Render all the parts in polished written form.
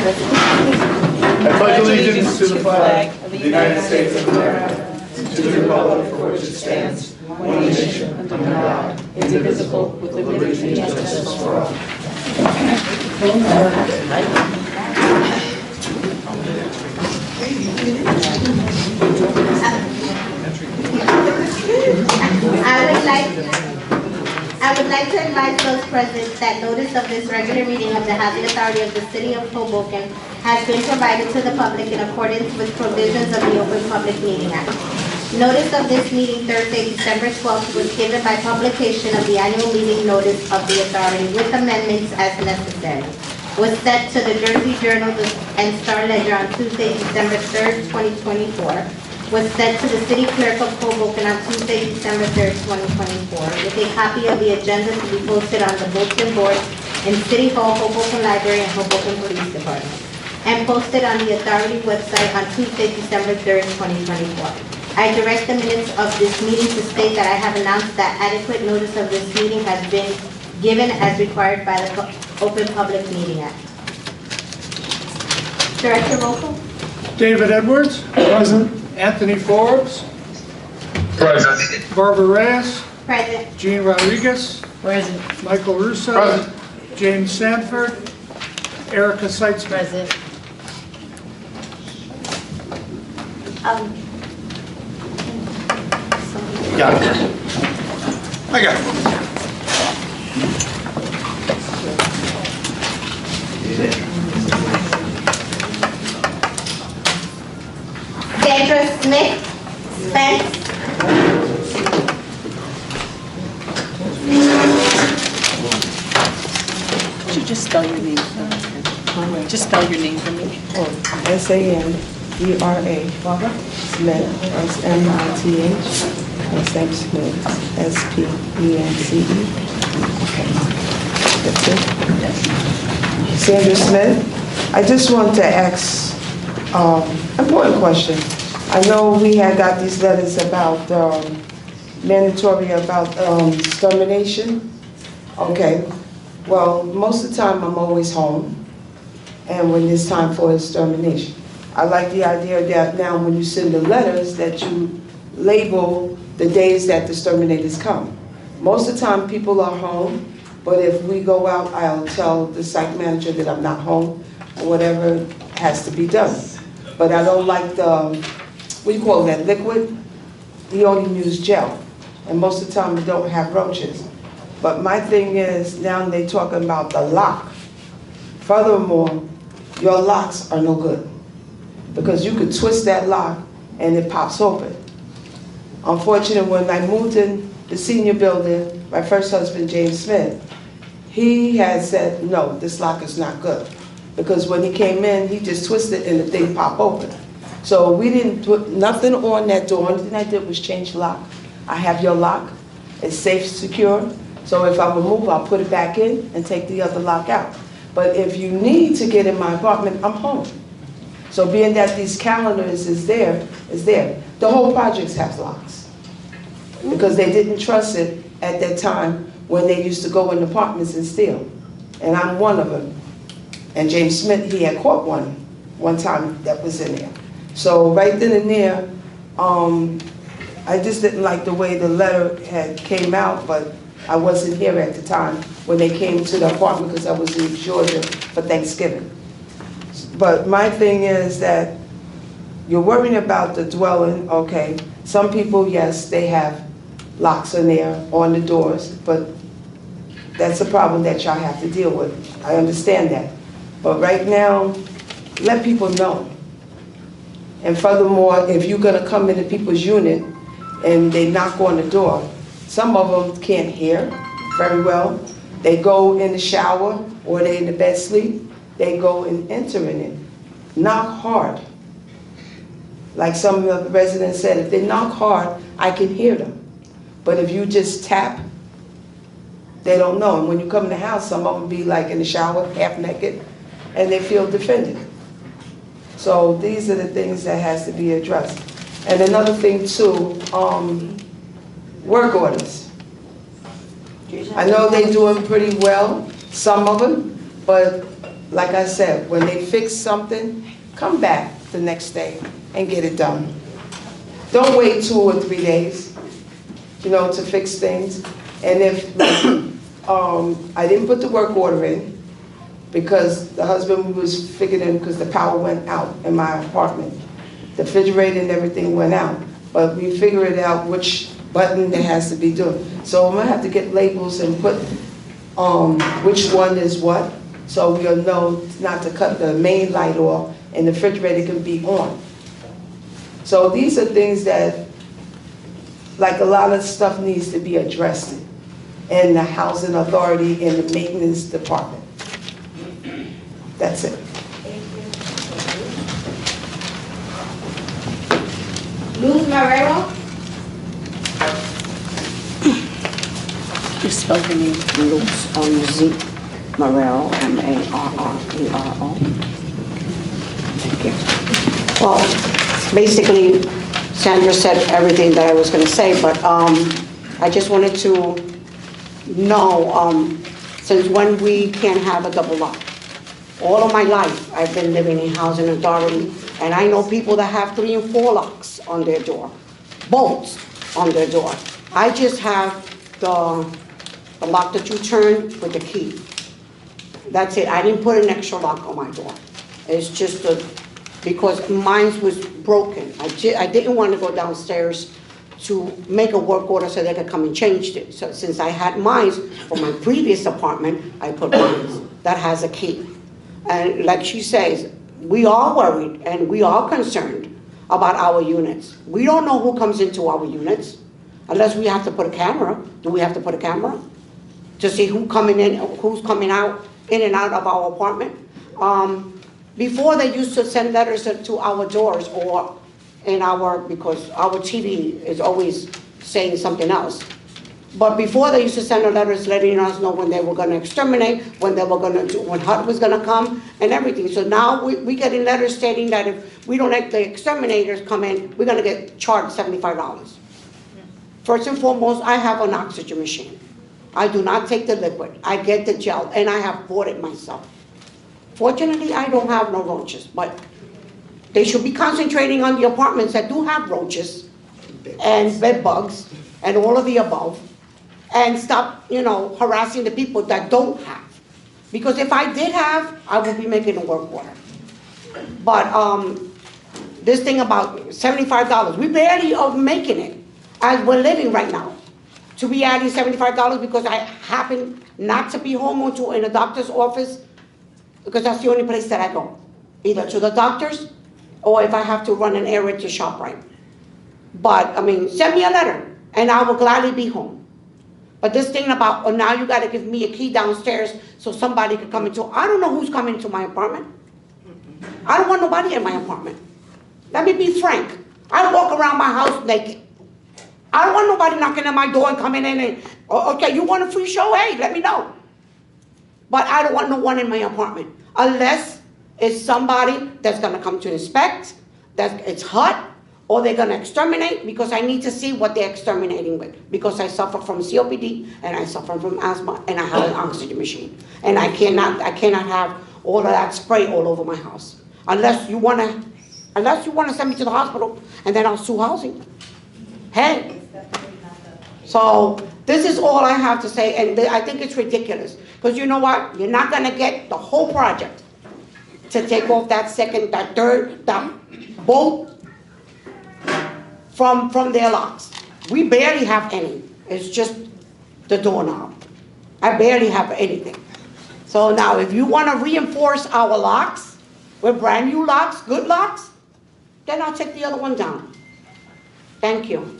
I pledge allegiance to the flag of the United States of America, and to the republic for which it stands, one nation, under God, indivisible, with liberty and justice for all. I would like to advise those present that notice of this regular meeting of the Housing Authority of the City of Hoboken has been provided to the public in accordance with provisions of the Open Public Meeting Act. Notice of this meeting Thursday, December 12th was given by publication of the annual meeting notice of the authority with amendments as necessary. Was sent to the Jersey Journal and Star Ledger on Tuesday, December 3rd, 2024. Was sent to the City Clerk of Hoboken on Tuesday, December 3rd, 2024, with a copy of the agenda to be posted on the bulletin board in City Hall, Hoboken Library, and Hoboken Police Department, and posted on the authority website on Tuesday, December 3rd, 2024. I direct the minutes of this meeting to state that I have announced that adequate notice of this meeting has been given as required by the Open Public Meeting Act. Director, roll call. David Edwards. Present. Anthony Forbes. Present. Barbara Reyes. Present. Jean Rodriguez. Present. Michael Russo. Present. James Sanford. Erica Seitzman. Present. Got it. I got it. Sandra Smith. Spence. Could you just spell your name? Just spell your name for me. S-A-N-D-R-A. Smith. That's M-I-T-H. And Sam Smith. S-P-E-N-C-E. Okay. That's it? Yes. Sandra Smith. I just want to ask important question. I know we had got these letters about mandatory about extermination. Okay. Well, most of the time I'm always home, and when it's time for extermination. I like the idea that now when you send the letters that you label the days that the exterminators come. Most of the time people are home, but if we go out, I'll tell the site manager that I'm not home, or whatever has to be done. But I don't like the, what do you call that, liquid? He only used gel, and most of the time we don't have roaches. But my thing is, now they're talking about the lock. Furthermore, your locks are no good, because you could twist that lock and it pops open. Unfortunately, when I moved in the senior building, my first husband, James Smith, he had said, no, this lock is not good. Because when he came in, he just twisted and the thing popped open. So we didn't put nothing on that door. Only thing I did was change the lock. I have your lock. It's safe, secure. So if I remove, I'll put it back in and take the other lock out. But if you need to get in my apartment, I'm home. So being that these calendars is there. The whole project has locks. Because they didn't trust it at that time when they used to go in apartments and steal. And I'm one of them. And James Smith, he had caught one time that was in there. So right then and there, I just didn't like the way the letter had came out, but I wasn't here at the time when they came to the apartment because I was in Georgia for Thanksgiving. But my thing is that you're worrying about the dwelling, okay. Some people, yes, they have locks in there on the doors, but that's a problem that y'all have to deal with. I understand that. But right now, let people know. And furthermore, if you're gonna come into people's unit and they knock on the door, some of them can't hear very well. They go in the shower or they in the bed sleep, they go and enter in it. Knock hard. Like some of the residents said, if they knock hard, I can hear them. But if you just tap, they don't know. And when you come in the house, some of them be like in the shower, half naked, and they feel defended. So these are the things that has to be addressed. And another thing too, work orders. I know they're doing pretty well, some of them, but like I said, when they fix something, come back the next day and get it done. Don't wait 2 or 3 days, to fix things. And if, I didn't put the work order in because the husband was figuring, because the power went out in my apartment. The refrigerator and everything went out, but we figured out which button it has to be doing. So I'm gonna have to get labels and put which one is what, so we'll know not to cut the main light off and the refrigerator can be on. So these are things that, like a lot of stuff needs to be addressed in the housing authority and the maintenance department. That's it. Luz Marrero? Just spell your name. Luz, L-U-Z, Marrero, M-A-R-R-E-R-O. Thank you. Well, basically, Sandra said everything that I was going to say, but I just wanted to know, since when we can't have a double lock. All of my life, I've been living in housing authority, and I know people that have 3 and 4 locks on their door, bolts on their door. I just have the lock that you turn with the key. That's it. I didn't put an extra lock on my door. It's just because mine was broken. I didn't want to go downstairs to make a work order so they could come and change it. So since I had mine for my previous apartment, I put mine that has a key. And like she says, we are worried and we are concerned about our units. We don't know who comes into our units unless we have to put a camera. Do we have to put a camera to see who's coming in, who's coming out, in and out of our apartment? Before they used to send letters to our doors or because our TV is always saying something else. But before they used to send us letters letting us know when they were going to exterminate, when HUD was going to come and everything. So now we getting letters stating that if we don't let the exterminators come in, we're going to get charged $75. First and foremost, I have an oxygen machine. I do not take the liquid. I get the gel, and I have bought it myself. Fortunately, I don't have no roaches, but they should be concentrating on the apartments that do have roaches and bed bugs and all of the above, and stop, harassing the people that don't have. Because if I did have, I would be making a work order. But this thing about $75, we barely are making it as we're living right now. To be adding $75 because I happen not to be home or to in a doctor's office, because that's the only place that I go. Either to the doctor's or if I have to run an errand to ShopRite. But, send me a letter and I will gladly be home. But this thing about, now you gotta give me a key downstairs so somebody can come into, I don't know who's coming into my apartment. I don't want nobody in my apartment. Let me be frank. I walk around my house naked. I don't want nobody knocking on my door and coming in and, okay, you want a free show? Hey, let me know. But I don't want no one in my apartment. Unless it's somebody that's gonna come to inspect, that it's HUD, or they're gonna exterminate, because I need to see what they're exterminating with. Because I suffer from COPD, and I suffer from asthma, and I have an oxygen machine. And I cannot have all of that spray all over my house. Unless you wanna send me to the hospital, and then I'll sue housing. Hey. So this is all I have to say, and I think it's ridiculous. Because you know what? You're not gonna get the whole project to take off that second, that third, that bolt from their locks. We barely have any. It's just the doorknob. I barely have anything. So now if you want to reinforce our locks with brand new locks, good locks, then I'll take the other one down. Thank you.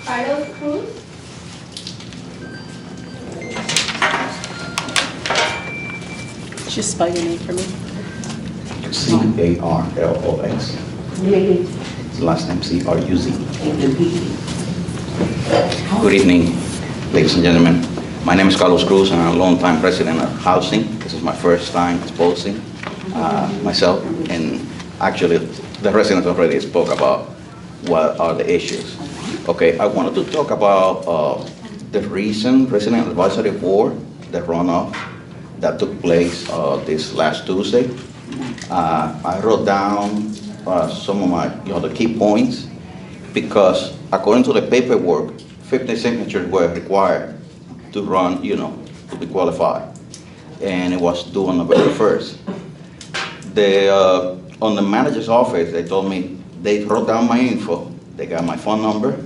Carlos Cruz? Just spell your name for me. C-A-R-L-O-X. Last name C-R-U-Z. Good evening, ladies and gentlemen. My name is Carlos Cruz, and I'm a longtime resident of housing. This is my first time exposing myself, and actually the residents already spoke about what are the issues. Okay, I wanted to talk about the recent Resident Advisory Board, the runoff that took place this last Tuesday. I wrote down some of my, the key points, because according to the paperwork, 50 signatures were required to run, to be qualified, and it was due on November 1st. On the manager's office, they told me they wrote down my info, they got my phone number,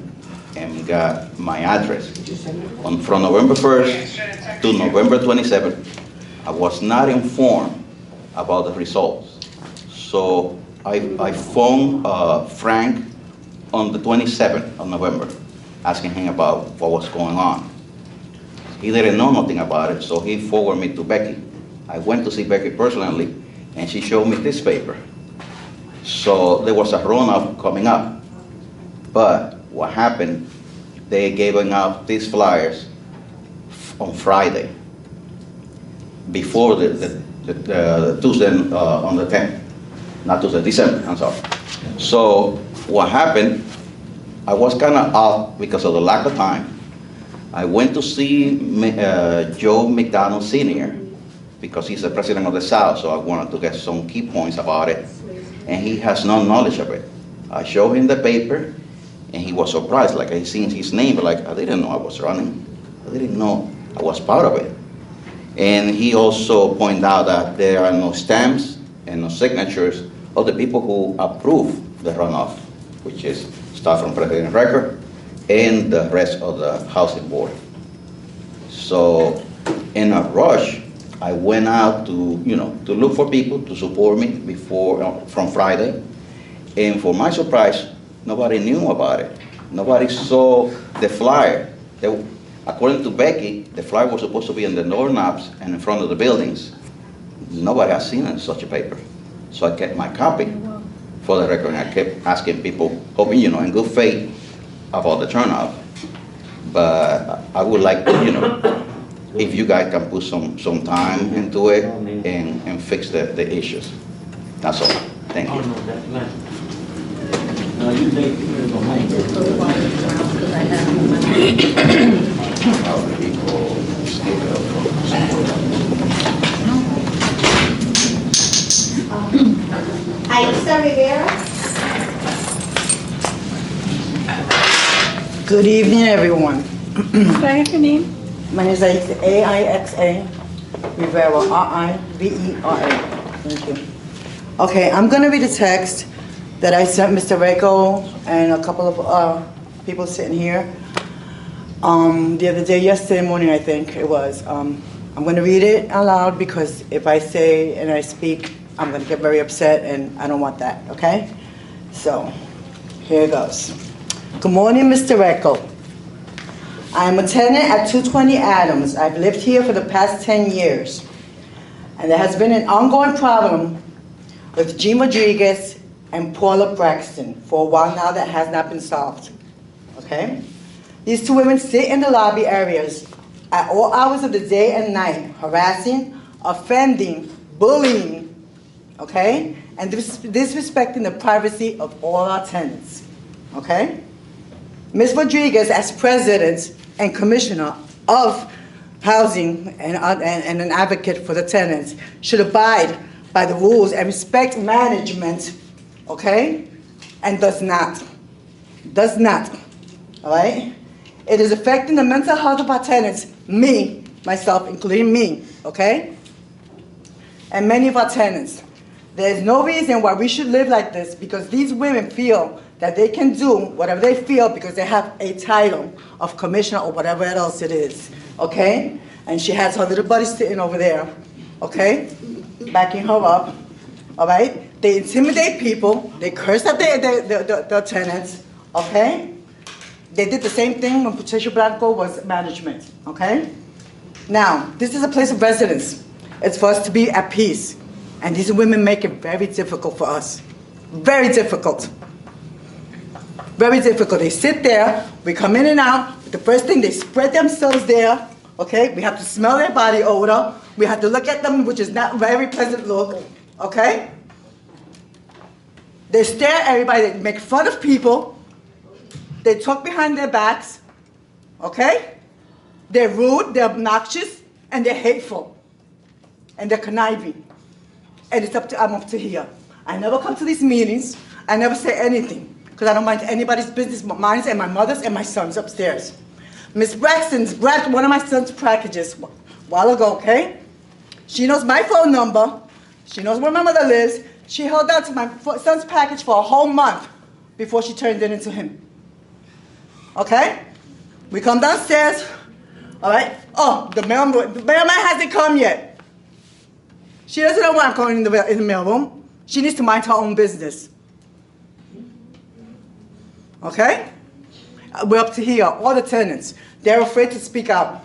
and got my address. From November 1st to November 27th, I was not informed about the results. So I phoned Frank on the 27th of November, asking him about what was going on. He didn't know nothing about it, so he forwarded me to Becky. I went to see Becky personally, and she showed me this paper. So there was a runoff coming up. But what happened, they gave out these flyers on Friday, before the Tuesday on the 10th, not Tuesday, December, I'm sorry. So what happened, I was kind of off because of the lack of time. I went to see Joe McDonald Sr., because he's the president of the South, so I wanted to get some key points about it, and he has no knowledge of it. I showed him the paper, and he was surprised, like I seen his name, but like, I didn't know I was running. I didn't know I was part of it. And he also pointed out that there are no stamps and no signatures of the people who approved the runoff, which is staff from President Record and the rest of the Housing Board. So in a rush, I went out to, to look for people to support me from Friday. And for my surprise, nobody knew about it. Nobody saw the flyer. According to Becky, the flyer was supposed to be in the doorknobs and in front of the buildings. Nobody has seen such a paper. So I kept my copy for the record, and I kept asking people, hoping, in good faith, about the turnout. But I would like, if you guys can put some time into it and fix the issues. That's all. Thank you. Aisha Rivera. Good evening, everyone. Can I have your name? My name is Aixa Rivera, R-I-V-E-R-A. Thank you. Okay, I'm going to read a text that I sent Mr. Reco and a couple of people sitting here the other day, yesterday morning, I think it was. I'm going to read it out loud because if I say and I speak, I'm going to get very upset, and I don't want that, okay? So, here it goes. Good morning, Mr. Reco. I am a tenant at 220 Adams. I've lived here for the past 10 years. And there has been an ongoing problem with Jean Rodriguez and Paula Braxton for a while now that has not been solved, okay? These two women sit in the lobby areas at all hours of the day and night, harassing, offending, bullying, okay? And disrespecting the privacy of all our tenants, okay? Ms. Rodriguez, as president and commissioner of housing and an advocate for the tenants, should abide by the rules and respect management, okay? And does not, all right? It is affecting the mental health of our tenants, me, myself, including me, okay? And many of our tenants. There's no reason why we should live like this, because these women feel that they can do whatever they feel because they have a title of commissioner or whatever else it is, okay? And she has her little buddy sitting over there, okay? Backing her up, all right? They intimidate people. They curse at their tenants, okay? They did the same thing when Patricia Blanco was management, okay? Now, this is a place of residence. It's for us to be at peace. And these women make it very difficult for us. Very difficult. Very difficult. They sit there, we come in and out. The first thing, they spread themselves there, okay? We have to smell their body odor. We have to look at them, which is not a very pleasant look, okay? They stare at everybody, they make fun of people. They talk behind their backs, okay? They're rude, they're obnoxious, and they're hateful. And they're conniving. And I'm up to here. I never come to these meetings. I never say anything. Because I don't mind anybody's business but mine and my mother's and my son's upstairs. Miss Braxton's grabbed one of my son's packages a while ago, okay? She knows my phone number. She knows where my mother lives. She held on to my son's package for a whole month before she turned it into him. Okay? We come downstairs. All right? Oh, the mailman hasn't come yet. She doesn't know why I'm going in the mailroom. She needs to mind her own business. Okay? We're up to here, all the tenants. They're afraid to speak out.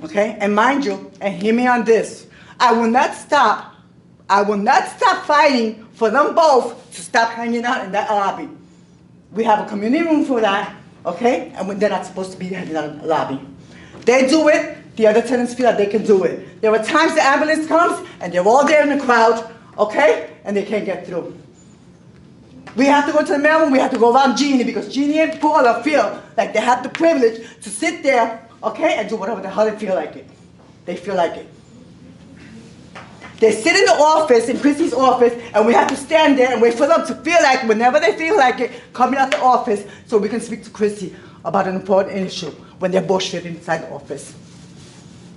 Okay? And mind you, and hear me on this, I will not stop fighting for them both to stop hanging out in that lobby. We have a community room for that, okay? And they're not supposed to be hanging out in the lobby. They do it, the other tenants feel that they can do it. There are times the ambulance comes and they're all there in the crowd, okay? And they can't get through. We have to go to the mailroom, we have to go around Jeannie because Jeannie and Paula feel like they have the privilege to sit there, okay, and do whatever the hell they feel like it. They feel like it. They sit in the office, in Chrissy's office, and we have to stand there and wait for them to feel like, whenever they feel like it, coming out the office so we can speak to Chrissy about an important issue when they're both sitting inside the office.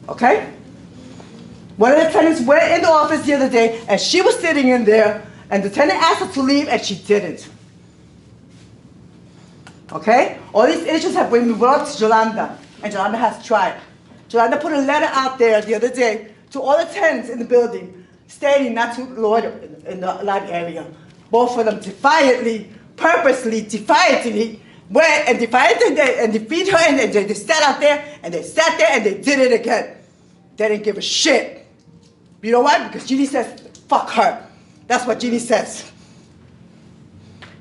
Okay? One of the tenants went in the office the other day, and she was sitting in there, and the tenant asked her to leave, and she didn't. Okay? All these issues have been brought to Yolanda, and Yolanda has tried. Yolanda put a letter out there the other day to all the tenants in the building, stating not to loiter in the lobby area. Both of them defiantly, purposely, defiantly, went and defeated her, and they sat out there, and they sat there, and they did it again. They didn't give a shit. You know why? Because Jeannie says, fuck her. That's what Jeannie says.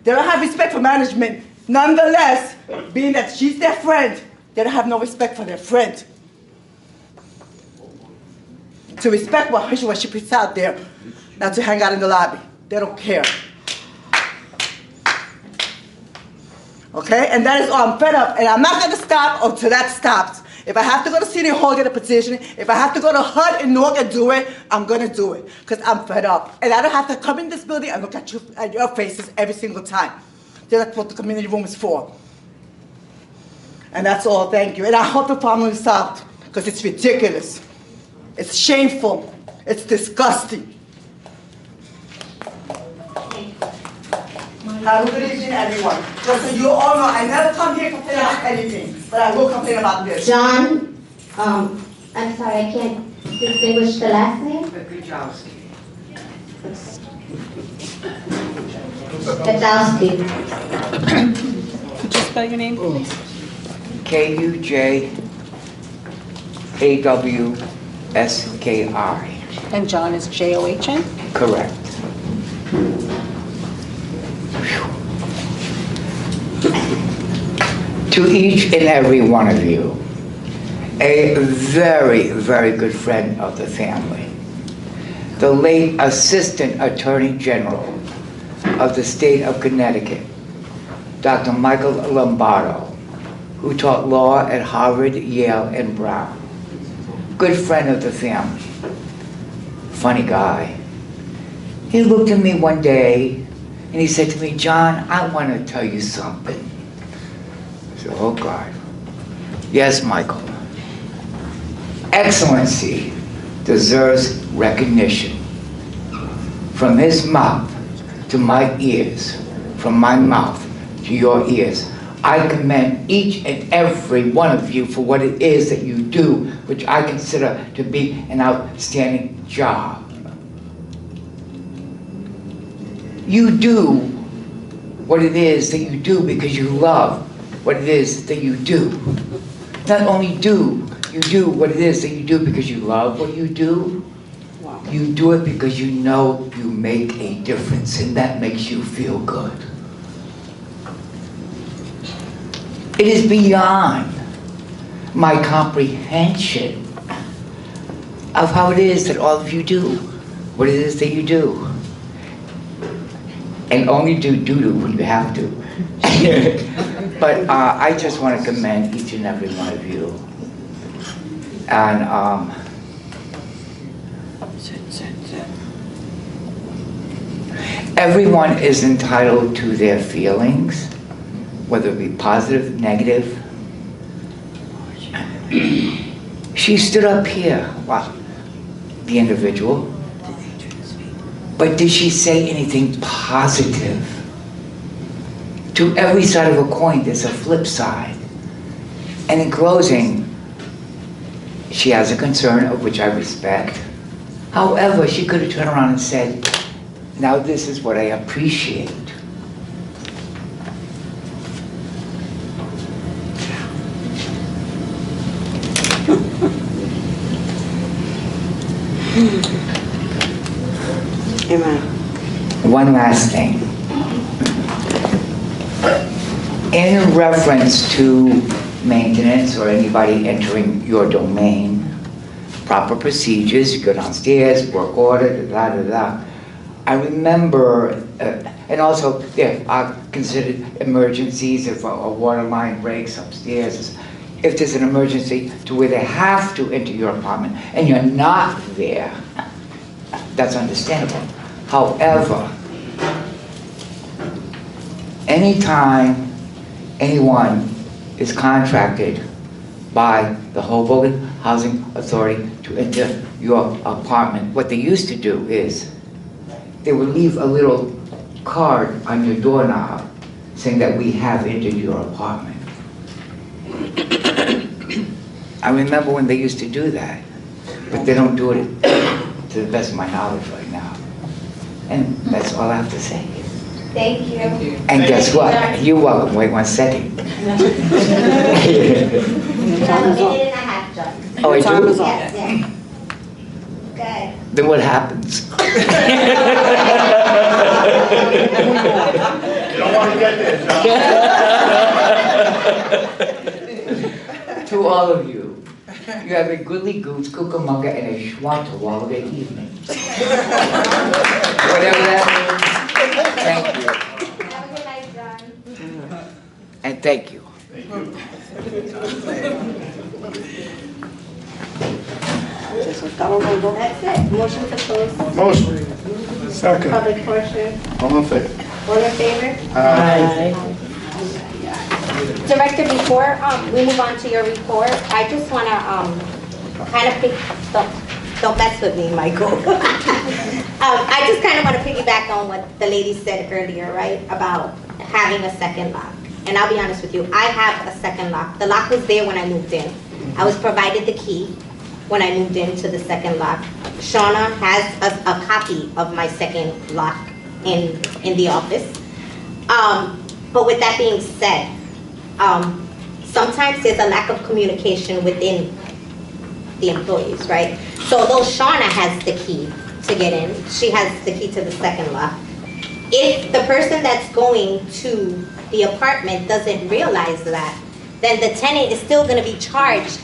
They don't have respect for management. Nonetheless, being that she's their friend, they don't have no respect for their friend. To respect what she puts out there, not to hang out in the lobby. They don't care. Okay? And that is all. I'm fed up. And I'm not going to stop until that stops. If I have to go to City Hall, get a petition, if I have to go to HUD in Newark and do it, I'm going to do it. Because I'm fed up. And I don't have to come in this building and look at your faces every single time. That's what the community room is for. And that's all. Thank you. And I hope the problem is solved. Because it's ridiculous. It's shameful. It's disgusting. Have a good evening, everyone. Just so you all know, I never come here to complain about anything, but I will complain about this. John, I'm sorry, I can't distinguish the last name. Kajowski. Could you spell your name, please? Kujawski. And John is John? Correct. To each and every one of you, a very, very good friend of the family, the late Assistant Attorney General of the state of Connecticut, Dr. Michael Lombardo, who taught law at Harvard, Yale, and Brown. Good friend of the family. Funny guy. He looked at me one day and he said to me, John, I want to tell you something. I said, oh God. Yes, Michael. Excellency deserves recognition. From his mouth to my ears, from my mouth to your ears, I commend each and every one of you for what it is that you do, which I consider to be an outstanding job. You do what it is that you do because you love what it is that you do. Not only do you do what it is that you do because you love what you do, you do it because you know you make a difference, and that makes you feel good. It is beyond my comprehension of how it is that all of you do what it is that you do. And only do when you have to. But I just want to commend each and every one of you And everyone is entitled to their feelings, whether it be positive, negative. She stood up here, wow, the individual, but did she say anything positive? To every side of a coin, there's a flip side. And in closing, she has a concern of which I respect. However, she could have turned around and said, now this is what I appreciate. Amen. One last thing. In reference to maintenance or anybody entering your domain, proper procedures, you go downstairs, work order, da-da-da. I remember, and also there are considered emergencies if a water line breaks upstairs. If there's an emergency to where they have to enter your apartment and you're not there, that's understandable. However, anytime anyone is contracted by the Hoboken Housing Authority to enter your apartment, what they used to do is they would leave a little card on your doorknob saying that we have entered your apartment. I remember when they used to do that, but they don't do it to the best of my knowledge right now. And that's all I have to say. Thank you. And guess what? You're welcome. Wait 1 second. You have a minute and a half, John. Oh, I Time do? is up. Yes, yes. Good. Then what happens? You don't want to get there, John. To all of you, you have a goodly goose, cucamonga, and a schwantawalla evening. Whatever that means. Thank you. Have a good night, John. And thank you. That's it. Motion to close. Motion. Second. Public portion. All in favor? All in favor? Aye. Director, before we move on to your report, I just want to kind of don't mess with me, Michael. I just kind of want to piggyback on what the lady said earlier, right, about having a second lock. And I'll be honest with you, I have a second lock. The lock was there when I moved in. I was provided the key when I moved into the second lock. Shauna has a copy of my second lock in the office. But with that being said, sometimes there's a lack of communication within the employees, right? So although Shauna has the key to get in, she has the key to the second lock. If the person that's going to the apartment doesn't realize that, then the tenant is still going to be charged.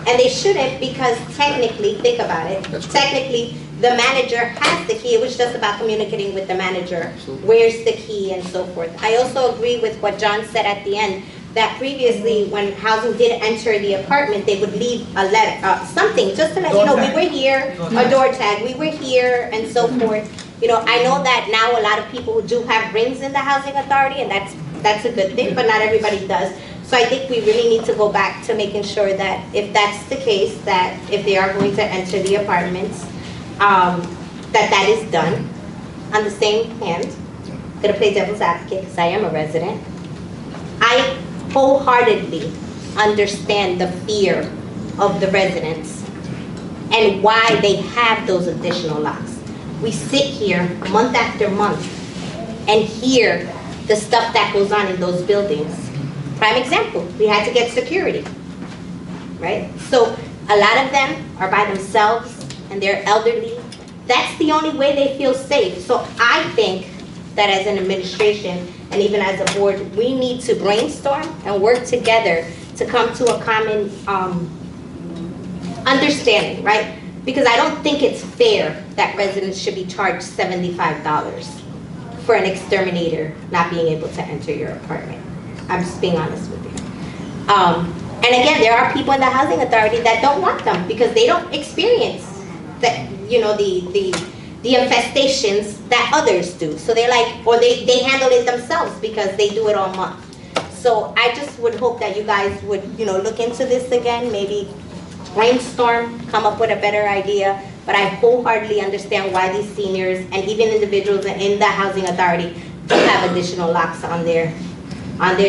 And they shouldn't, because technically, think about it, technically the manager has the key. It was just about communicating with the manager. Where's the key and so forth. I also agree with what John said at the end, that previously when housing did enter the apartment, they would leave a letter, something, just to let you know, we were here, a door tag, we were here, and so forth. You know, I know that now a lot of people do have rings in the housing authority, and that's a good thing, but not everybody does. So I think we really need to go back to making sure that if that's the case, that if they are going to enter the apartments, that is done. On the same hand, I'm gonna play devil's advocate because I am a resident. I wholeheartedly understand the fear of the residents and why they have those additional locks. We sit here month after month and hear the stuff that goes on in those buildings. Prime example, we had to get security, right? So a lot of them are by themselves and they're elderly. That's the only way they feel safe. So I think that as an administration and even as a board, we need to brainstorm and work together to come to a common understanding, right? Because I don't think it's fair that residents should be charged $75 for an exterminator not being able to enter your apartment. I'm just being honest with you. And again, there are people in the housing authority that don't want them because they don't experience that, you know, the infestations that others do. So they're like, or they handle it themselves because they do it all month. So I just would hope that you guys would, you know, look into this again, maybe brainstorm, come up with a better idea. But I wholeheartedly understand why these seniors and even individuals in the housing authority do have additional locks on their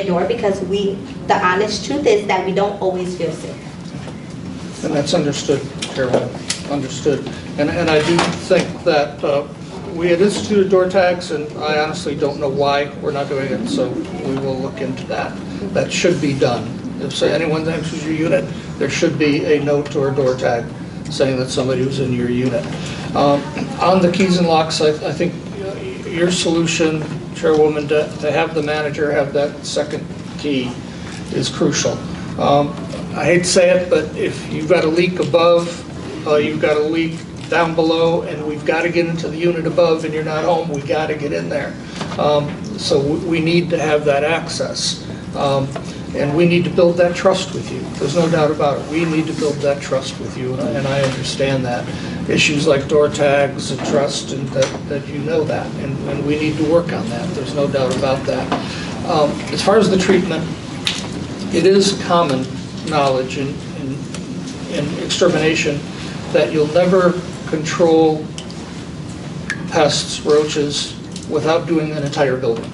door, because the honest truth is that we don't always feel safe. And that's understood, Chairwoman, understood. And I do think that we had instituted door tags, and I honestly don't know why we're not doing it, so we will look into that. That should be done. If anyone enters your unit, there should be a note or a door tag saying that somebody was in your unit. On the keys and locks, I think your solution, Chairwoman, to have the manager have that second key is crucial. I hate to say it, but if you've got a leak above, you've got a leak down below, and we've got to get into the unit above and you're not home, we got to get in there. So we need to have that access. And we need to build that trust with you. There's no doubt about it. We need to build that trust with you, and I understand that. Issues like door tags and trust, and that you know that, and we need to work on that. There's no doubt about that. As far as the treatment, it is common knowledge in extermination that you'll never control pests, roaches, without doing an entire building.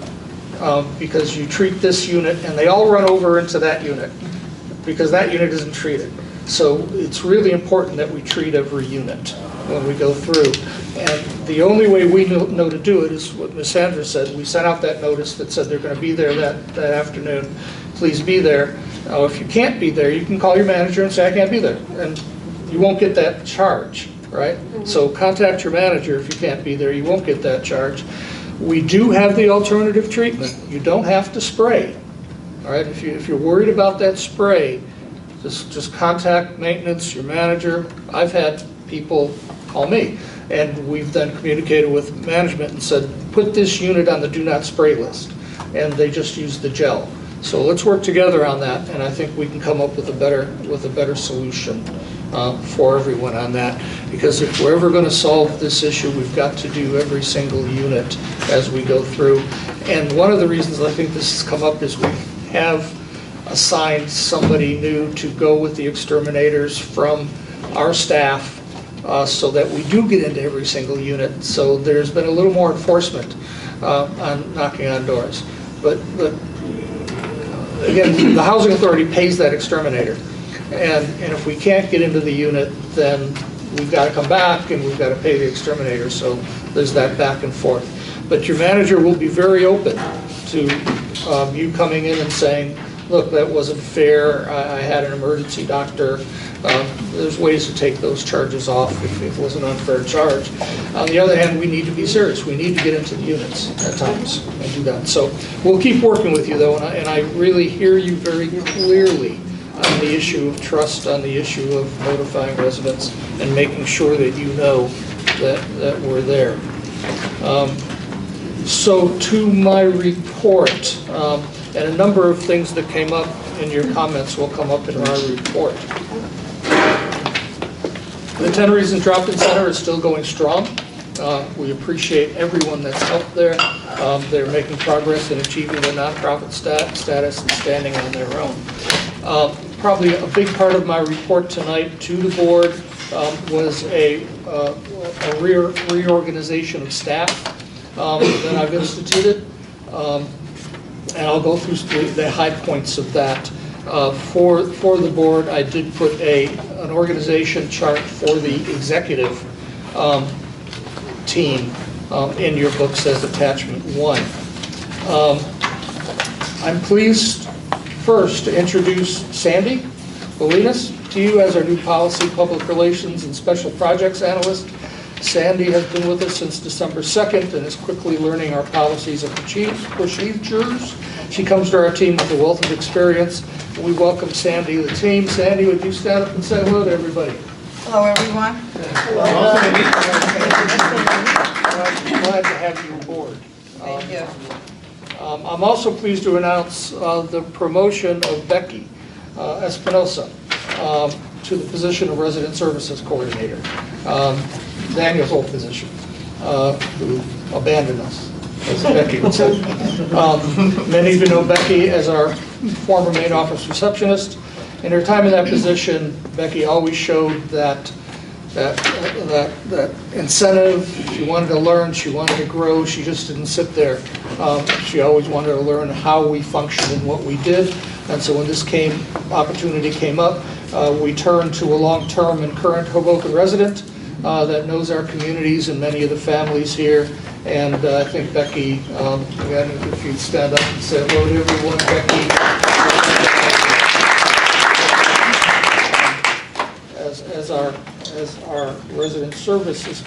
Because you treat this unit and they all run over into that unit because that unit isn't treated. So it's really important that we treat every unit when we go through. And the only way we know to do it is what Ms. Sandra said. We sent out that notice that said they're going to be there that afternoon. Please be there. Now, if you can't be there, you can call your manager and say, I can't be there. And you won't get that charge, right? So contact your manager if you can't be there. You won't get that charge. We do have the alternative treatment. You don't have to spray. All right, if you're worried about that spray, just contact maintenance, your manager. I've had people call me, and we've then communicated with management and said, put this unit on the do not spray list, and they just use the gel. So let's work together on that, and I think we can come up with a better solution for everyone on that. Because if we're ever going to solve this issue, we've got to do every single unit as we go through. And one of the reasons I think this has come up is we have assigned somebody new to go with the exterminators from our staff so that we do get into every single unit. So there's been a little more enforcement on knocking on doors. But again, the housing authority pays that exterminator. And if we can't get into the unit, then we've got to come back and we've got to pay the exterminator. So there's that back and forth. But your manager will be very open to you coming in and saying, look, that wasn't fair. I had an emergency doctor. There's ways to take those charges off if it was an unfair charge. On the other hand, we need to be serious. We need to get into the units at times and do that. So we'll keep working with you, though, and I really hear you very clearly on the issue of trust, on the issue of notifying residents and making sure that you know that we're there. So to my report, and a number of things that came up in your comments will come up in my report. The 10 Reasons Drop-In Center is still going strong. We appreciate everyone that's helped there. They're making progress in achieving their nonprofit status and standing on their own. Probably a big part of my report tonight to the board was a reorganization of staff that I've instituted. And I'll go through the high points of that. For the board, I did put an organization chart for the executive team in your books as attachment 1. I'm pleased first to introduce Sandy Bolinas to you as our new policy, public relations, and special projects analyst. Sandy has been with us since December 2nd and is quickly learning our policies and procedures. She comes to our team with a wealth of experience. We welcome Sandy to the team. Sandy, would you stand up and say hello to everybody? Hello, everyone. Hello. Glad to have you aboard. Thank you. I'm also pleased to announce the promotion of Becky Espinosa to the position of Resident Services Coordinator, Daniel's old position, who abandoned us, as Becky would say. Many of you know Becky as our former main office receptionist. In her time in that position, Becky always showed that incentive. She wanted to learn, she wanted to grow, she just didn't sit there. She always wanted to learn how we functioned and what we did. And so when this opportunity came up, we turned to a long-term and current Hoboken resident that knows our communities and many of the families here. And I think Becky, again, if you'd stand up and say hello to everyone, Becky. As our resident services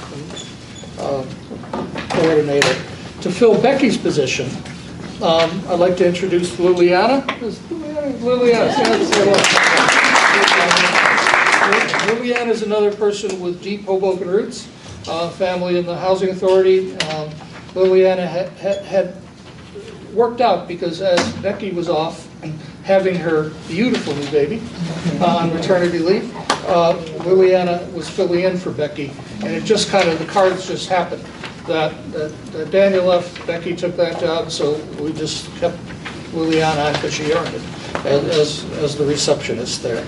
coordinator. To fill Becky's position, I'd like to introduce Liliana. Liliana, stand up and say hello. Liliana is another person with deep Hoboken roots, family in the Housing Authority. Liliana had worked out because as Becky was off having her beautiful new baby on maternity leave, Liliana was filling in for Becky, and it just kind of, the cards just happened that Daniel left, Becky took that job, so we just kept Liliana because she earned it as the receptionist there.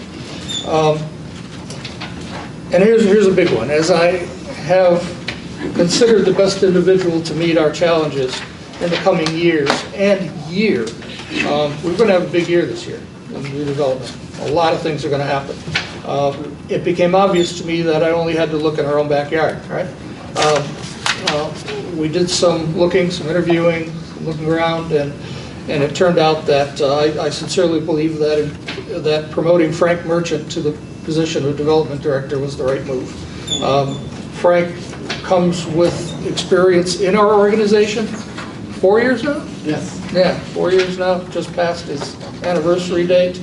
And here's a big one. As I have considered the best individual to meet our challenges in the coming years and year, we're going to have a big year this year in redevelopment. A lot of things are going to happen. It became obvious to me that I only had to look in our own backyard, right? We did some looking, some interviewing, some looking around, and it turned out that I sincerely believe that promoting Frank Merchant to the position of Development Director was the right move. Frank comes with experience in our organization. 4 years now? Yes. Yeah, 4 years now, just past his anniversary date.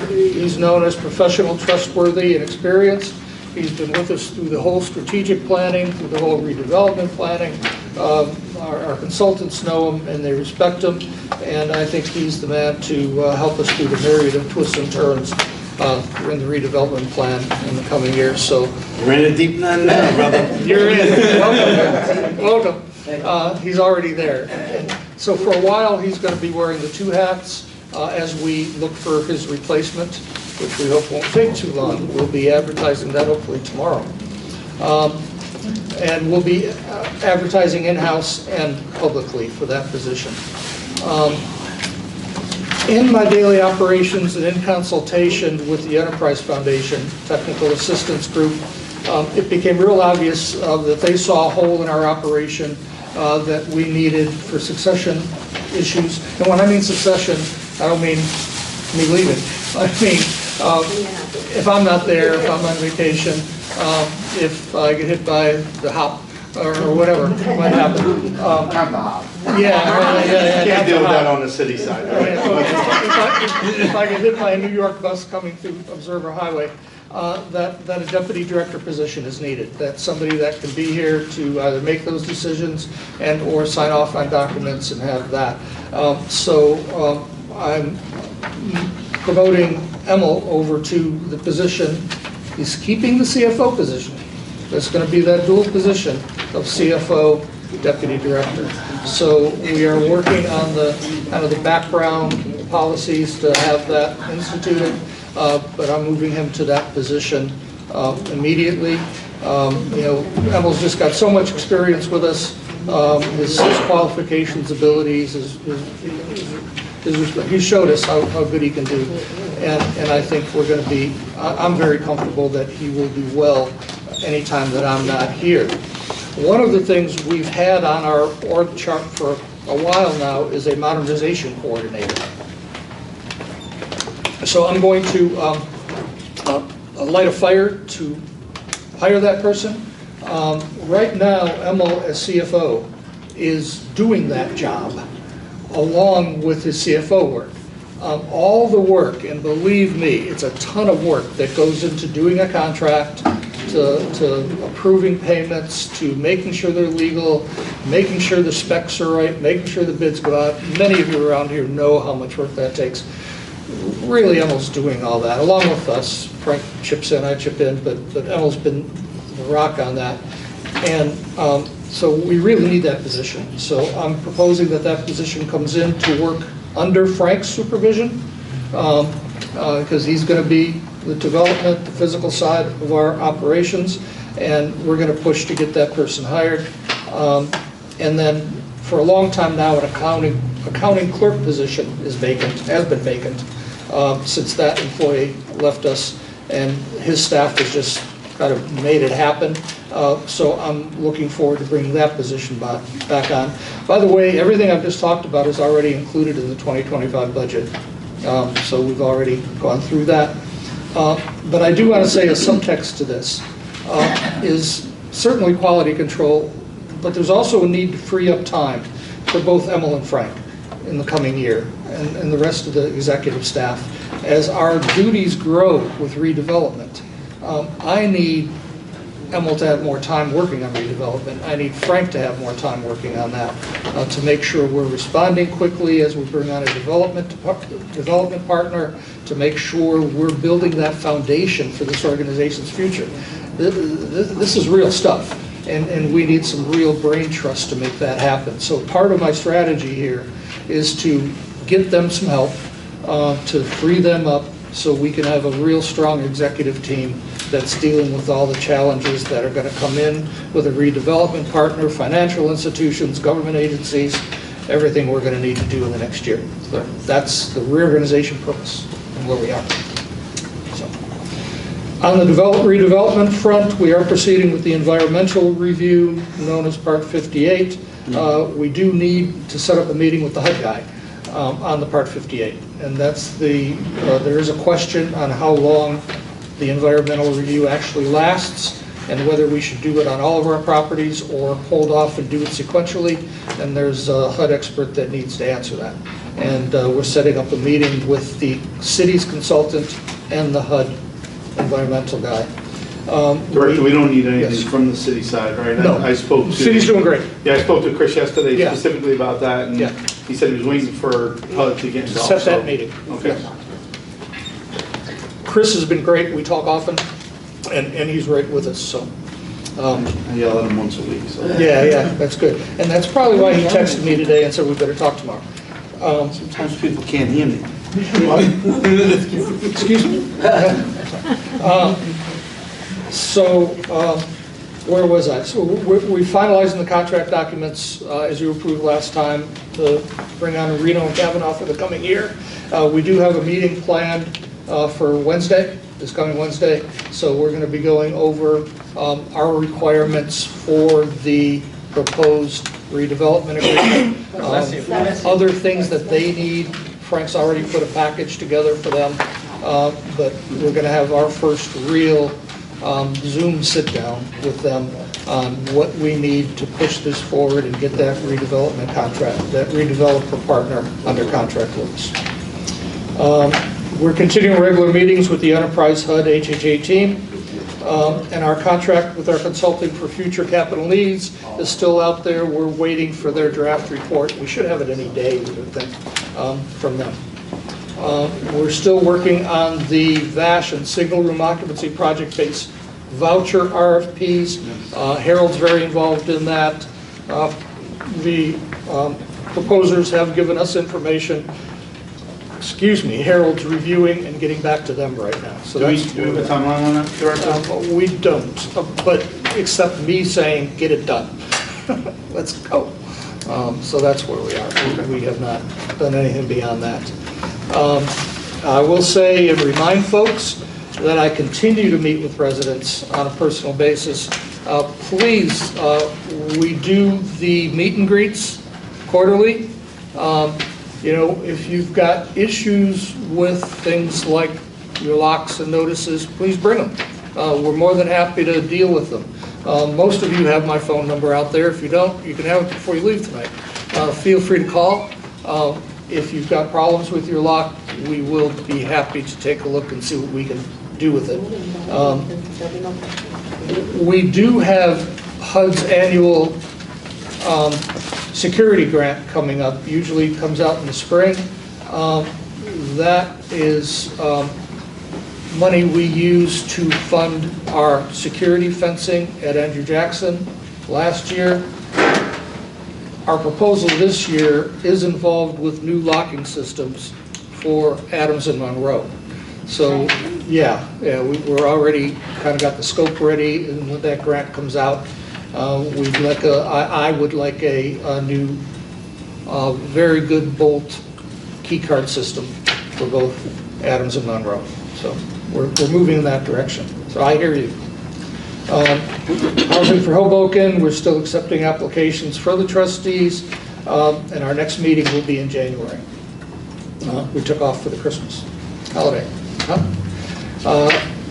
He's known as professional, trustworthy, and experienced. He's been with us through the whole strategic planning, through the whole redevelopment planning. Our consultants know him and they respect him, and I think he's the man to help us through the myriad of twists and turns in the redevelopment plan in the coming years. So We're in a deep nut now, brother. you're in. Welcome. Welcome. He's already there. And so for a while, he's going to be wearing the two hats as we look for his replacement, which we hope won't take too long. We'll be advertising that hopefully tomorrow. And we'll be advertising in-house and publicly for that position. In my daily operations and in consultation with the Enterprise Foundation Technical Assistance Group, it became real obvious that they saw a hole in our operation that we needed for succession issues. And when I mean succession, I don't mean me leaving. I mean, if I'm not there, if I'm on vacation, if I get hit by the hop or whatever might happen. Yeah. Can't deal with that on the city side. If I get hit by a New York bus coming through Observer Highway, that a deputy director position is needed. That's somebody that can be here to either make those decisions and or sign off on documents and have that. So I'm promoting Emil over to the position. He's keeping the CFO position. There's going to be that dual position of CFO, deputy director. So we are working on the kind of the background policies to have that instituted, but I'm moving him to that position immediately. Emil's just got so much experience with us. His qualifications, abilities, he showed us how good he can do. And I think we're going to be, I'm very comfortable that he will do well anytime that I'm not here. One of the things we've had on our org chart for a while now is a modernization coordinator. So I'm going to light a fire to hire that person. Right now, Emil as CFO is doing that job along with his CFO work. All the work, and believe me, it's a ton of work that goes into doing a contract, to approving payments, to making sure they're legal, making sure the specs are right, making sure the bids go out. Many of you around here know how much work that takes. really Emil's doing all that, along with us. Frank chips in, I chip in, but Emil's been the rock on that. And so we really need that position. So I'm proposing that that position comes in to work under Frank's supervision, because he's going to be the development, the physical side of our operations, and we're going to push to get that person hired. And then for a long time now, an accounting clerk position is vacant, has been vacant, since that employee left us, and his staff has just kind of made it happen. So I'm looking forward to bringing that position back on. By the way, everything I've just talked about is already included in the 2025 budget. So we've already gone through that. But I do want to say a subtext to this is certainly quality control, but there's also a need to free up time for both Emil and Frank in the coming year and the rest of the executive staff as our duties grow with redevelopment. I need Emil to have more time working on redevelopment. I need Frank to have more time working on that to make sure we're responding quickly as we bring on a development partner, to make sure we're building that foundation for this organization's future. This is real stuff, and we need some real brain trust to make that happen. So part of my strategy here is to get them some help, to free them up so we can have a real strong executive team that's dealing with all the challenges that are going to come in with a redevelopment partner, financial institutions, government agencies, everything we're going to need to do in the next year. So that's the reorganization purpose and where we are. So, on the redevelopment front, we are proceeding with the environmental review known as Part 58. We do need to set up a meeting with the HUD guy on the Part 58, and that's there is a question on how long the environmental review actually lasts and whether we should do it on all of our properties or hold off and do it sequentially, and there's a HUD expert that needs to answer that. And we're setting up a meeting with the city's consultant and the HUD environmental guy. Director, we don't need anything Yes. from the city side, right? No. I spoke to... The city's doing great. Yeah, I spoke to Chris yesterday Yeah. specifically about that, and Yeah. he said he was waiting for HUD to get involved. Set that so- meeting. Okay. Chris has been great. We talk often, and he's right with us, so. I yell at him once a week, so... Yeah, that's good. And that's probably why he texted me today and said we better talk tomorrow. Sometimes people can't hear me. Excuse me? Where was I? So we finalizing the contract documents as you approved last time to bring on Reno and Kavanaugh for the coming year. We do have a meeting planned for Wednesday, this coming Wednesday. So we're going to be going over our requirements for the proposed redevelopment agreement. Other things that they need. Frank's already put a package together for them, but we're going to have our first real Zoom sit-down with them on what we need to push this forward and get that redevelopment contract, that redeveloper partner under contract with us. We're continuing regular meetings with the Enterprise HUD HHA team, and our contract with our consulting for future capital needs is still out there. We're waiting for their draft report. We should have it any day, we would think, from them. We're still working on the VASH and signal room occupancy project-based voucher RFPs. Harold's very involved in that. The proposers have given us information. Excuse me, Harold's reviewing and getting back to them right now. So Do we have a timeline on that, Director? we don't, but except me saying, get it done. Let's go. So that's where we are. We have not done anything beyond that. I will say and remind folks that I continue to meet with residents on a personal basis. Please, we do the meet and greets quarterly. If you've got issues with things like your locks and notices, please bring them. We're more than happy to deal with them. Most of you have my phone number out there. If you don't, you can have it before you leave tonight. Feel free to call. If you've got problems with your lock, we will be happy to take a look and see what we can do with it. We do have HUD's annual security grant coming up. Usually comes out in the spring. That is money we use to fund our security fencing at Andrew Jackson last year. Our proposal this year is involved with new locking systems for Adams and Monroe. So, we're already kind of got the scope ready, and when that grant comes out, I would like a new, very good bolt key card system for both Adams and Monroe. So we're moving in that direction. So I hear you. Housing for Hoboken, we're still accepting applications for the trustees, and our next meeting will be in January. We took off for the Christmas holiday.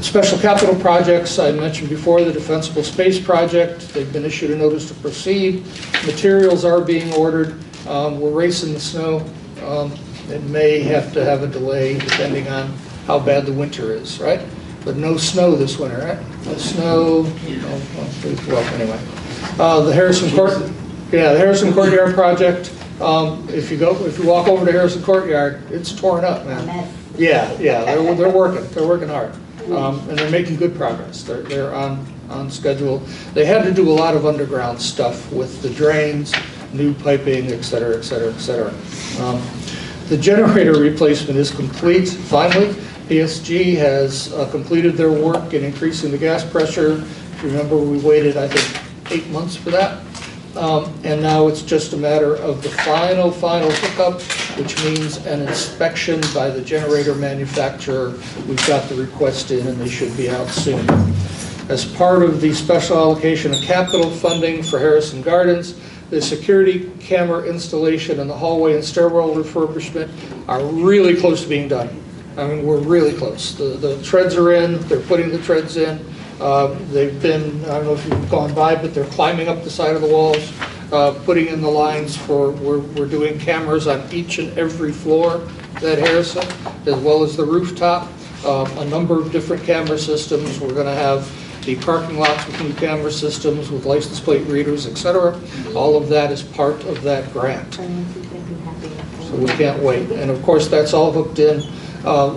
Special capital projects, I mentioned before, the Defensible Space Project. They've been issued a notice to proceed. Materials are being ordered. We're racing the snow. It may have to have a delay depending on how bad the winter is, right? But no snow this winter, right? No snow. Well, anyway. The Harrison Courtyard project. If you walk over to Harrison Courtyard, it's torn up, man. Yeah, they're working hard, and they're making good progress. They're on schedule. They had to do a lot of underground stuff with the drains, new piping, et cetera, et cetera, et cetera. The generator replacement is complete, finally. PSG has completed their work in increasing the gas pressure. If you remember, we waited, I think, 8 months for that. And now it's just a matter of the final hookup, which means an inspection by the generator manufacturer. We've got the request in, and they should be out soon. As part of the special allocation of capital funding for Harrison Gardens, the security camera installation and the hallway and stairwell refurbishment are really close to being done. I mean, we're really close. The treads are in, they're putting the treads in. They've been, I don't know if you've gone by, but they're climbing up the side of the walls, putting in the lines we're doing cameras on each and every floor at Harrison, as well as the rooftop. A number of different camera systems. We're going to have the parking lots with new camera systems, with license plate readers, etc. All of that is part of that grant. So we can't wait. And of course, that's all hooked in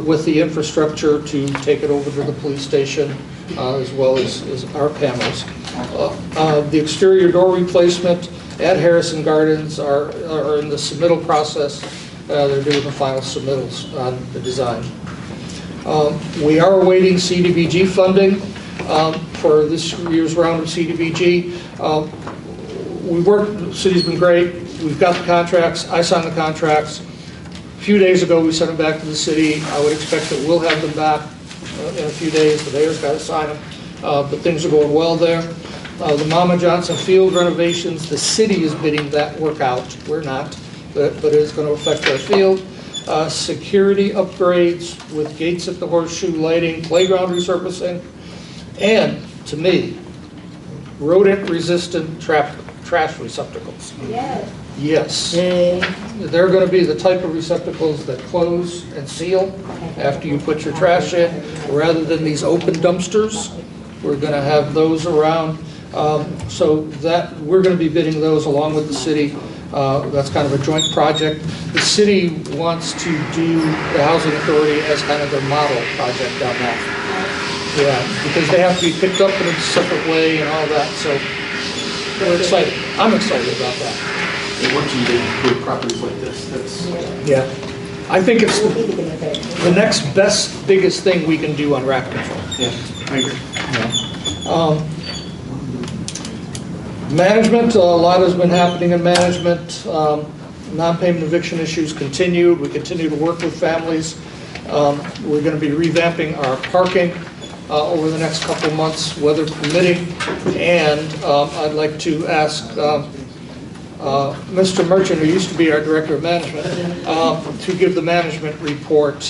with the infrastructure to take it over to the police station, as well as our cameras. The exterior door replacement at Harrison Gardens are in the submittal process. They're doing the final submittals on the design. We are awaiting CDBG funding for this year's round of CDBG. The city's been great. We've got the contracts. I signed the contracts. A few days ago, we sent them back to the city. I would expect that we'll have them back in a few days. The mayor's got to sign them, but things are going well there. The Mama Johnson Field renovations, the city is bidding that work out. We're not, but it is going to affect our field. Security upgrades with gates at the Horseshoe, lighting, playground resurfacing, and, to me, rodent-resistant trash receptacles. Yes. They're going to be the type of receptacles that close and seal after you put your trash in, rather than these open dumpsters. We're going to have those around. So that we're going to be bidding those along with the city. That's kind of a joint project. The city wants to do the Housing Authority as kind of their model project down there. Yeah, because they have to be picked up in a separate way and all that. So we're excited. I'm excited about that. And once you improve properties like this, that's... Yeah. I think it's the next best, biggest thing we can do on rat control. Yeah, I agree. Yeah. Management, a lot has been happening in management. Non-payment eviction issues continued. We continue to work with families. We're going to be revamping our parking over the next couple of months, weather permitting. And I'd like to ask Mr. Merchant, who used to be our Director of Management, to give the management report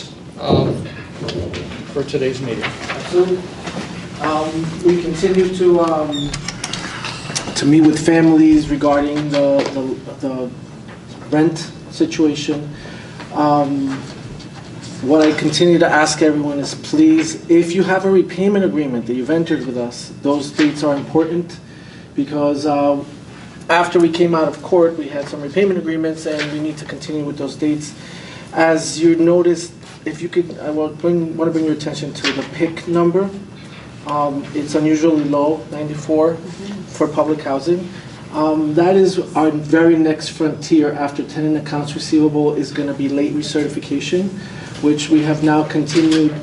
for today's meeting. Absolutely. We continue to meet with families regarding the rent situation. What I continue to ask everyone is, please, if you have a repayment agreement that you've entered with us, those dates are important, because after we came out of court, we had some repayment agreements, and we need to continue with those dates. As you noticed, if you could, I want to bring your attention to the PIC number. It's unusually low, 94, for public housing. That is our very next frontier after tenant accounts receivable is going to be late recertification, which we have now continued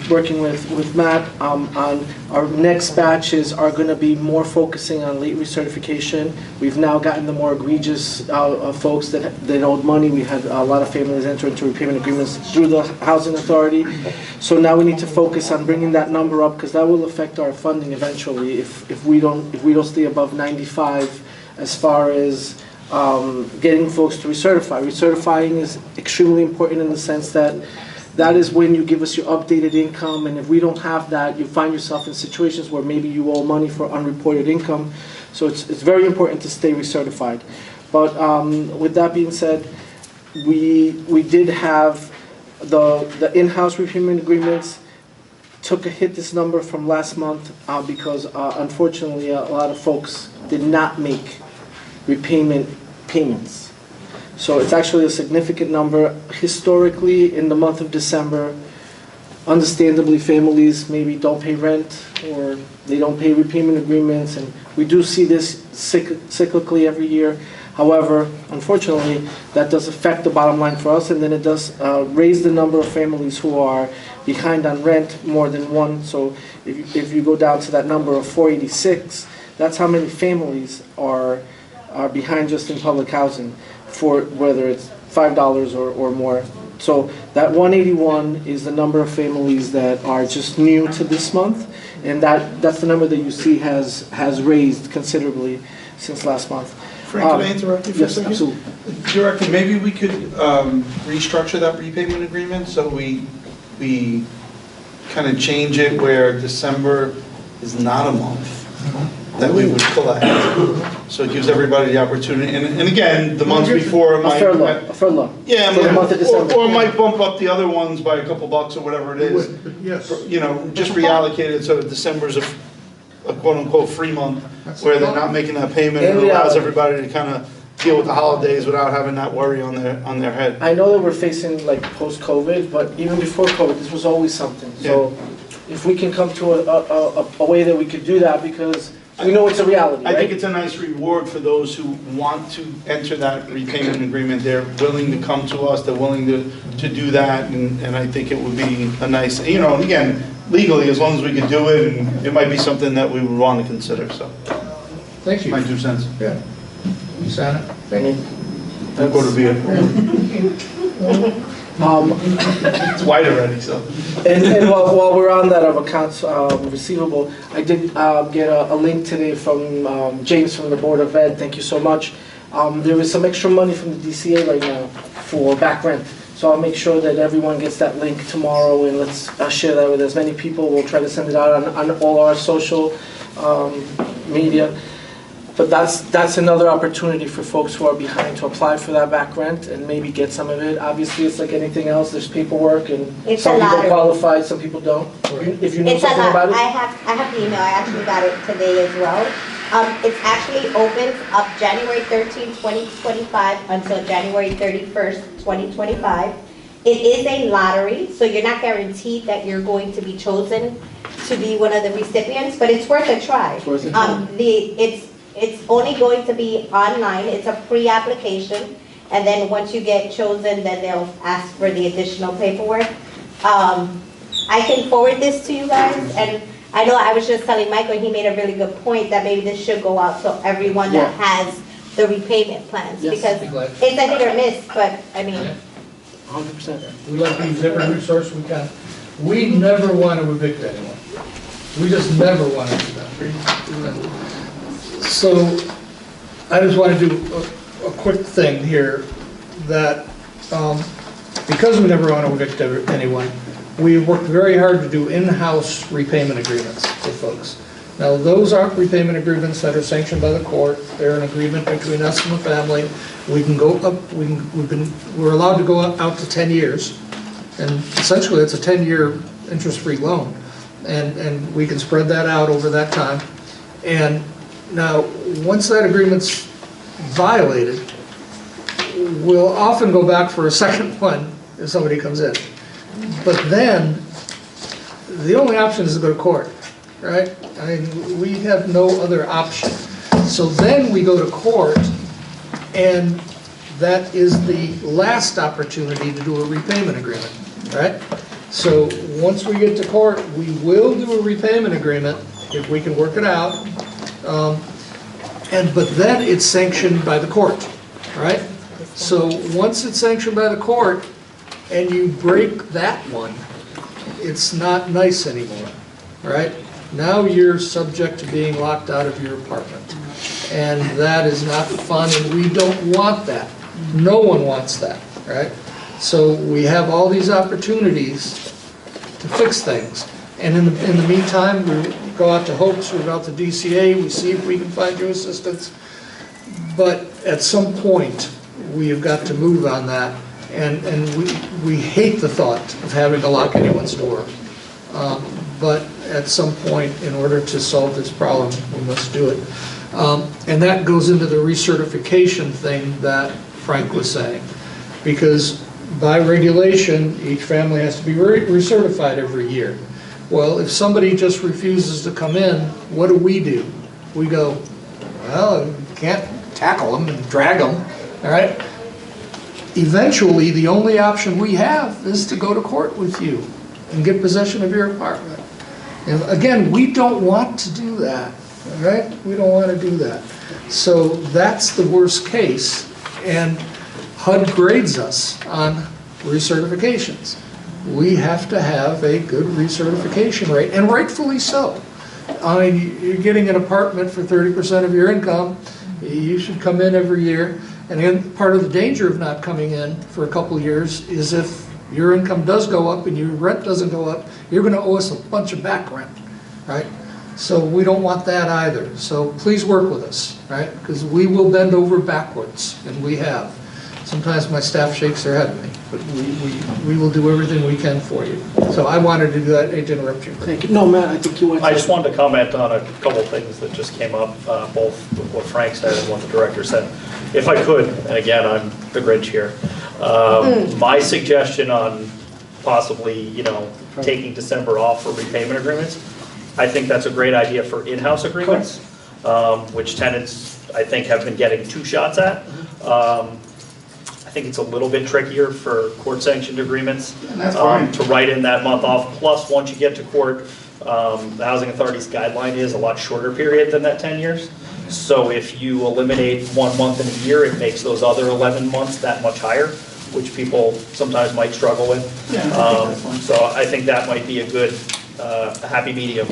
working with Matt on. Our next batches are going to be more focusing on late recertification. We've now gotten the more egregious folks that owed money. We had a lot of families enter into repayment agreements through the Housing Authority. So now we need to focus on bringing that number up, because that will affect our funding eventually if we don't stay above 95 as far as getting folks to recertify. Recertifying is extremely important in the sense that that is when you give us your updated income, and if we don't have that, you find yourself in situations where maybe you owe money for unreported income. So it's very important to stay recertified. But with that being said, we did have the in-house repayment agreements took a hit this number from last month because unfortunately a lot of folks did not make repayment payments. So it's actually a significant number. Historically, in the month of December, understandably, families maybe don't pay rent or they don't pay repayment agreements, and we do see this cyclically every year. However, unfortunately, that does affect the bottom line for us, and then it does raise the number of families who are behind on rent more than one. So if you go down to that number of 486, that's how many families are behind just in public housing, for whether it's $5 or more. So that 181 is the number of families that are just new to this month, and that's the number that you see has raised considerably since last month. Frank, can I interrupt you for a second? Yes, absolutely. Director, maybe we could restructure that repayment agreement so we kind of change it where December is not a month that we would collect. So it gives everybody the opportunity, and again, the months before might... A furlough. Yeah, for the month of December. or might bump up the other ones by a couple bucks or whatever it is. Yes. You know, just reallocate it so that December's a quote-unquote free month, where they're not making that payment, and it allows everybody to kind of deal with the holidays without having that worry on their head. I know that we're facing like post-COVID, but even before COVID, this was always something. So if we can come to a way that we could do that, because we know it's a reality, right? I think it's a nice reward for those who want to enter that repayment agreement. They're willing to come to us, they're willing to do that, and I think it would be a nice, you know, again, legally, as long as we could do it, and it might be something that we would want to consider, so. Thank you. My 2 cents. Yeah. Santa? Thank you. I'll go to beer. It's white already, so. And while we're on that of accounts receivable, I did get a link today from James from the Board of Ed. Thank you so much. There is some extra money from the DCA right now for back rent. So I'll make sure that everyone gets that link tomorrow, and let's share that with as many people. We'll try to send it out on all our social media. But that's another opportunity for folks who are behind to apply for that back rent and maybe get some of it. Obviously, it's like anything else. There's paperwork, and some people qualify, some people don't. If you know something about it. I have the email. I actually got it today as well. It's actually open up January 13, 2025 until January 31st, 2025. It is a lottery, so you're not guaranteed that you're going to be chosen to be one of the recipients, but it's worth a try. It's worth a try. It's only going to be online. It's a pre-application, and then once you get chosen, then they'll ask for the additional paperwork. I can forward this to you guys, and I know I was just telling Michael, he made a really good point that maybe this should go out to everyone that has the repayment plans, because it's a hit or miss, but I mean. 100%. We like to use every resource we can. We never want to evict anyone. We just never want to do that. So I just want to do a quick thing here that because we never want to evict anyone, we worked very hard to do in-house repayment agreements with folks. Now those aren't repayment agreements that are sanctioned by the court. They're an agreement between us and the family. We can go up. We're allowed to go out to 10 years, and essentially it's a 10-year interest-free loan, and we can spread that out over that time. And now, once that agreement's violated, we'll often go back for a second one if somebody comes in. But then, the only option is to go to court, right? I mean, we have no other option. So then we go to court, and that is the last opportunity to do a repayment agreement, right? So once we get to court, we will do a repayment agreement if we can work it out. But then it's sanctioned by the court, right? So once it's sanctioned by the court and you break that one, it's not nice anymore, right? Now you're subject to being locked out of your apartment. And that is not fun, and we don't want that. No one wants that, right? So we have all these opportunities to fix things. And in the meantime, we go out to Hopes, we go out to DCA, we see if we can find you assistance. But at some point, we have got to move on that. And we hate the thought of having to lock anyone's door. But at some point, in order to solve this problem, we must do it. And that goes into the recertification thing that Frank was saying. Because by regulation, each family has to be recertified every year. Well, if somebody just refuses to come in, what do? We go, well, you can't tackle them and drag them, all right? Eventually, the only option we have is to go to court with you and get possession of your apartment. And again, we don't want to do that, all right? We don't want to do that. So that's the worst case, and HUD grades us on recertifications. We have to have a good recertification rate, and rightfully so. I mean, you're getting an apartment for 30% of your income, you should come in every year. And then part of the danger of not coming in for a couple of years is if your income does go up and your rent doesn't go up, you're going to owe us a bunch of back rent, right? So we don't want that either. So please work with us, right? Because we will bend over backwards, and we have. Sometimes my staff shakes their head at me, but we will do everything we can for you. So I wanted to do that, to interrupt you. Thank you. No, Matt, I think you want to. I just wanted to comment on a couple of things that just came up, both with what Frank said and what the director said. If I could, and again, I'm the Grinch here, my suggestion on possibly, taking December off for repayment agreements, I think that's a great idea for in-house agreements, which tenants, I think, have been getting 2 shots at. I think it's a little bit trickier for court-sanctioned agreements to write in that month off. Plus, once you get to court, the Housing Authority's guideline is a lot shorter period than that 10 years. So if you eliminate 1 month in a year, it makes those other 11 months that much higher, which people sometimes might struggle with. So I think that might be a good happy medium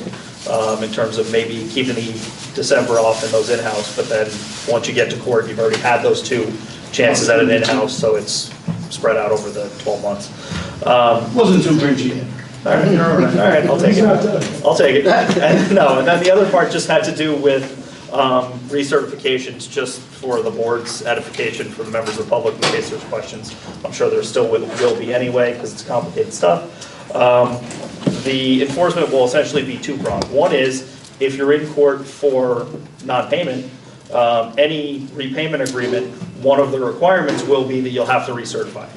in terms of maybe keeping the December off in those in-house, but then once you get to court, you've already had those 2 chances at an in-house, so it's spread out over the 12 months. Wasn't too grinchy. All right, I'll take it. I'll take it. And then the other part just had to do with recertifications, just for the board's edification for the members of the public in case there's questions. I'm sure there still will be anyway, because it's complicated stuff. The enforcement will essentially be 2-pronged. One is, if you're in court for non-payment, any repayment agreement, one of the requirements will be that you'll have to recertify.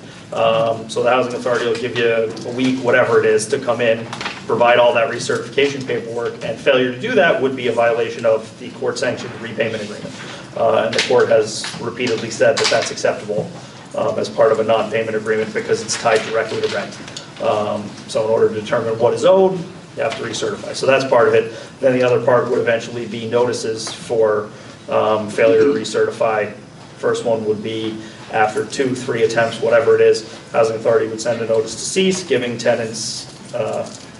So the Housing Authority will give you a week, whatever it is, to come in, provide all that recertification paperwork, and failure to do that would be a violation of the court-sanctioned repayment agreement. And the court has repeatedly said that that's acceptable as part of a non-payment agreement because it's tied directly to rent. So in order to determine what is owed, you have to recertify. So that's part of it. Then the other part would eventually be notices for failure to recertify. First one would be after 2, 3 attempts, whatever it is, Housing Authority would send a notice to cease, giving tenants,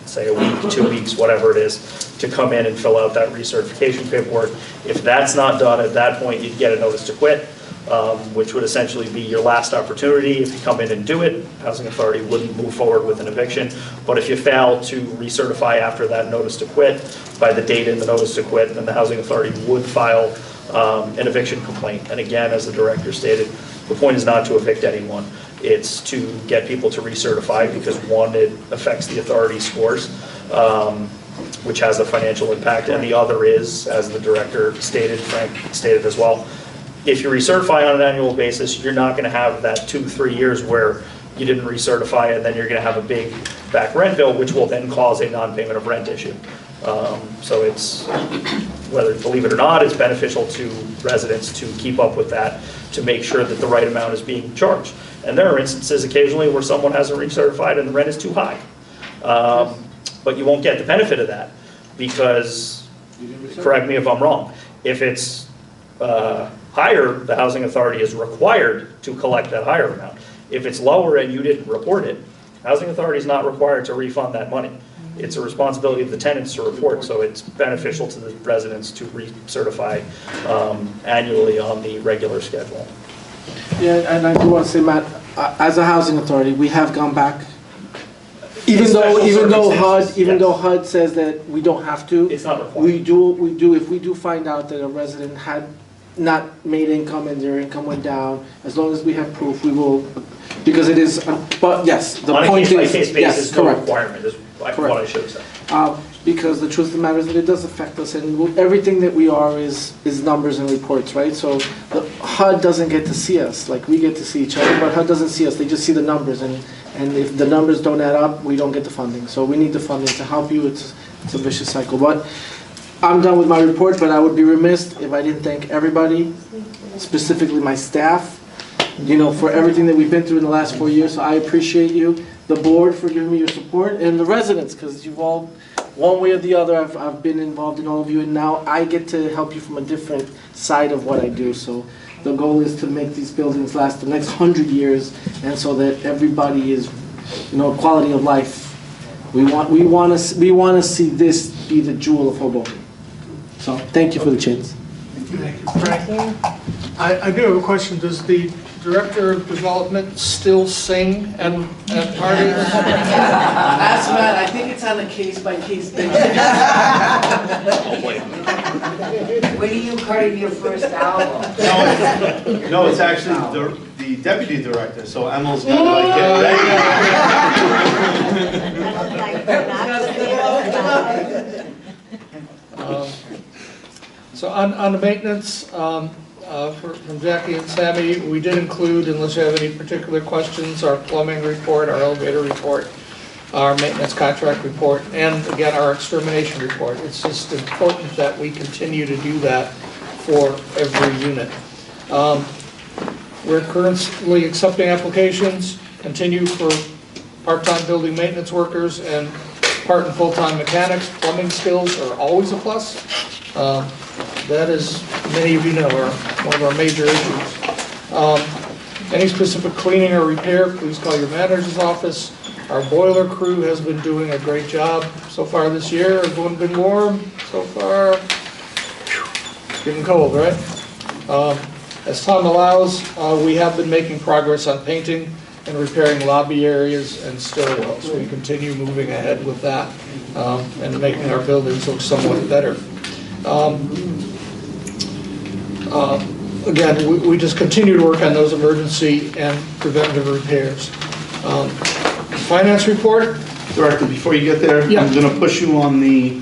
say a week, 2 weeks, whatever it is, to come in and fill out that recertification paperwork. If that's not done, at that point, you'd get a notice to quit, which would essentially be your last opportunity. If you come in and do it, Housing Authority wouldn't move forward with an eviction. But if you fail to recertify after that notice to quit, by the date in the notice to quit, then the Housing Authority would file an eviction complaint. And again, as the director stated, the point is not to evict anyone. It's to get people to recertify because, one, it affects the authority scores, which has a financial impact, and the other is, as the director stated, Frank stated as well, if you recertify on an annual basis, you're not going to have that 2-3 years where you didn't recertify, and then you're going to have a big back rent bill, which will then cause a non-payment of rent issue. So it's, whether, believe it or not, it's beneficial to residents to keep up with that, to make sure that the right amount is being charged. And there are instances occasionally where someone hasn't recertified and the rent is too high. But you won't get the benefit of that because, correct me if I'm wrong, if it's higher, the housing authority is required to collect that higher amount. If it's lower and you didn't report it, housing authority is not required to refund that money. It's a responsibility of the tenants to report, so it's beneficial to the residents to recertify annually on the regular schedule. Yeah, and I do want to say, Matt, as a housing authority, we have gone back. Even though HUD says that we don't have to, it's not required. We do. If we do find out that a resident had not made income and their income went down, as long as we have proof, we will, because it is. But yes, the point is, on a case-by-case basis, yes, no correct. requirement is what I should have said. Because the truth of the matter is that it does affect us, and everything that we are is numbers and reports, right? So the HUD doesn't get to see us, like we get to see each other, but HUD doesn't see us, they just see the numbers, and if the numbers don't add up, we don't get the funding. So we need the funding to help you, it's a vicious cycle. But I'm done with my report, but I would be remiss if I didn't thank everybody, specifically my staff, for everything that we've been through in the last 4 years. So I appreciate you, the board for giving me your support, and the residents, because you've all, one way or the other, I've been involved in all of you, and now I get to help you from a different side of what I do. So the goal is to make these buildings last the next 100 years, and so that everybody is, quality of life. We want to see this be the jewel of Hoboken. So thank you for the chance. Thank you, Frank. I do have a question. Does the Director of Development still sing at parties? Ask Matt, I think it's on a case-by-case basis. When are you cutting your first album? No, it's actually the deputy director, so Emil's gonna like get ready. So on the maintenance, from Jackie and Sammy, we did include, unless you have any particular questions, our plumbing report, our elevator report, our maintenance contract report, and again, our extermination report. It's just important that we continue to do that for every unit. We're currently accepting applications, continue for part-time building maintenance workers and part and full-time mechanics. Plumbing skills are always a plus. That is, many of you know, are one of our major issues. Any specific cleaning or repair, please call your manager's office. Our boiler crew has been doing a great job so far this year. Everyone been warm so far. It's getting cold, right? As time allows, we have been making progress on painting and repairing lobby areas and stairwells. We continue moving ahead with that and making our buildings look somewhat better. Again, we just continue to work on those emergency and preventative repairs. Finance report? Director, before you get there, Yeah. I'm gonna push you on the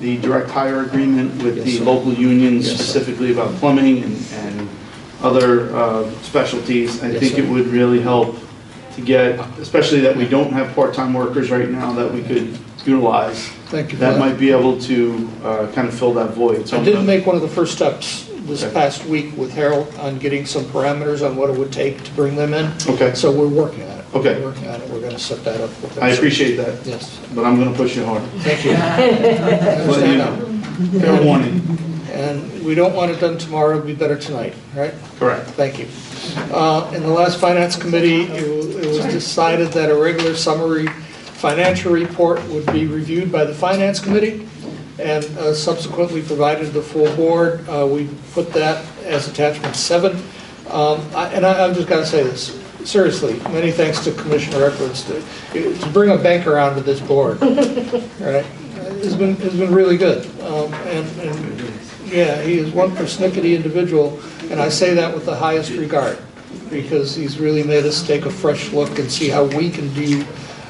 direct hire agreement with the local unions, specifically about plumbing and other specialties. I think it would really help to get, especially that we don't have part-time workers right now that we could utilize. Thank you. That might be able to kind of fill that void. So I did make one of the first steps this past week with Harold on getting some parameters on what it would take to bring them in. Okay. So we're working on it. Okay. We're working on it. We're going to set that up with them. I appreciate that. Yes. But I'm going to push you hard. Thank you. Let you know. Fair warning. And we don't want it done tomorrow. It'll be better tonight, right? Correct. Thank you. In the last Finance Committee, it was decided that a regular summary financial report would be reviewed by the Finance Committee and subsequently provided to the full board. We put that as attachment 7. I've just got to say this, seriously, many thanks to Commissioner Edwards to bring a banker onto this board. Right? It's been really good. Yeah, he is one persnickety individual, and I say that with the highest regard because he's really made us take a fresh look and see how we can do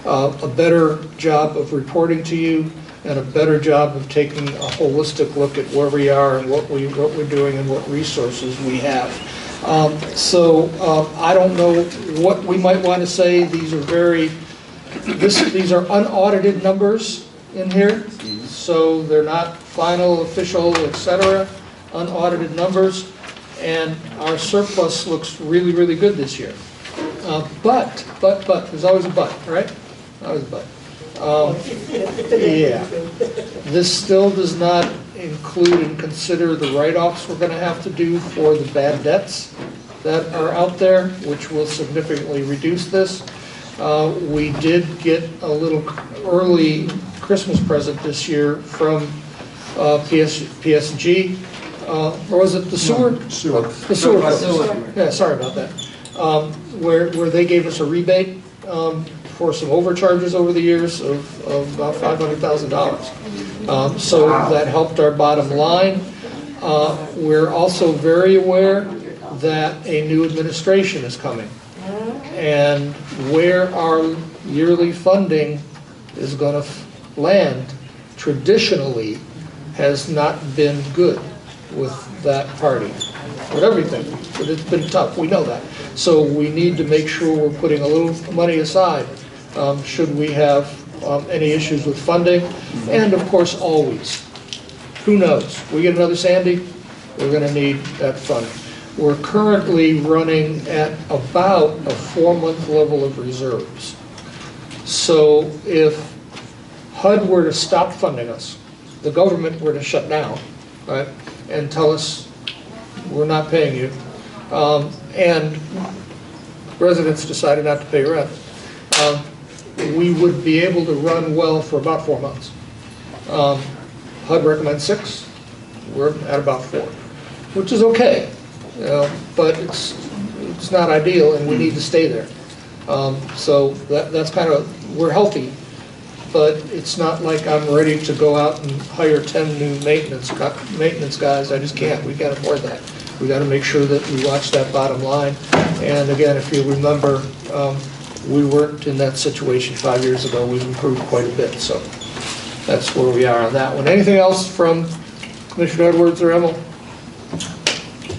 a better job of reporting to you and a better job of taking a holistic look at where we are and what we're doing and what resources we have. I don't know what we might want to say. These are unaudited numbers in here, so they're not final, official, etc. Unaudited numbers, and our surplus looks really, really good this year. But, there's always a but, right? Always a but. Yeah. This still does not include and consider the write-offs we're going to have to do for the bad debts that are out there, which will significantly reduce this. We did get a little early Christmas present this year from PSG, or was it the sewer? Sewer. The sewer. Yeah, sorry about that. Where they gave us a rebate for some overcharges over the years of about $500,000. So that helped our bottom line. We're also very aware that a new administration is coming. And where our yearly funding is going to land traditionally has not been good with that party, with everything. But it's been tough, we know that. So we need to make sure we're putting a little money aside should we have any issues with funding. And of course, always, who knows? We get another Sandy, we're going to need that funding. We're currently running at about a 4-month level of reserves. So if HUD were to stop funding us, the government were to shut down, right, and tell us we're not paying you, and residents decided not to pay rent, we would be able to run well for about 4 months. HUD recommends 6, we're at about 4, which is okay, but it's not ideal, and we need to stay there. So that's kind of, we're healthy, but it's not like I'm ready to go out and hire 10 new maintenance guys. I just can't. We can't afford that. We got to make sure that we watch that bottom line. And again, if you remember, we weren't in that situation 5 years ago. We've improved quite a bit. So that's where we are on that one. Anything else from Commissioner Edwards or Emil?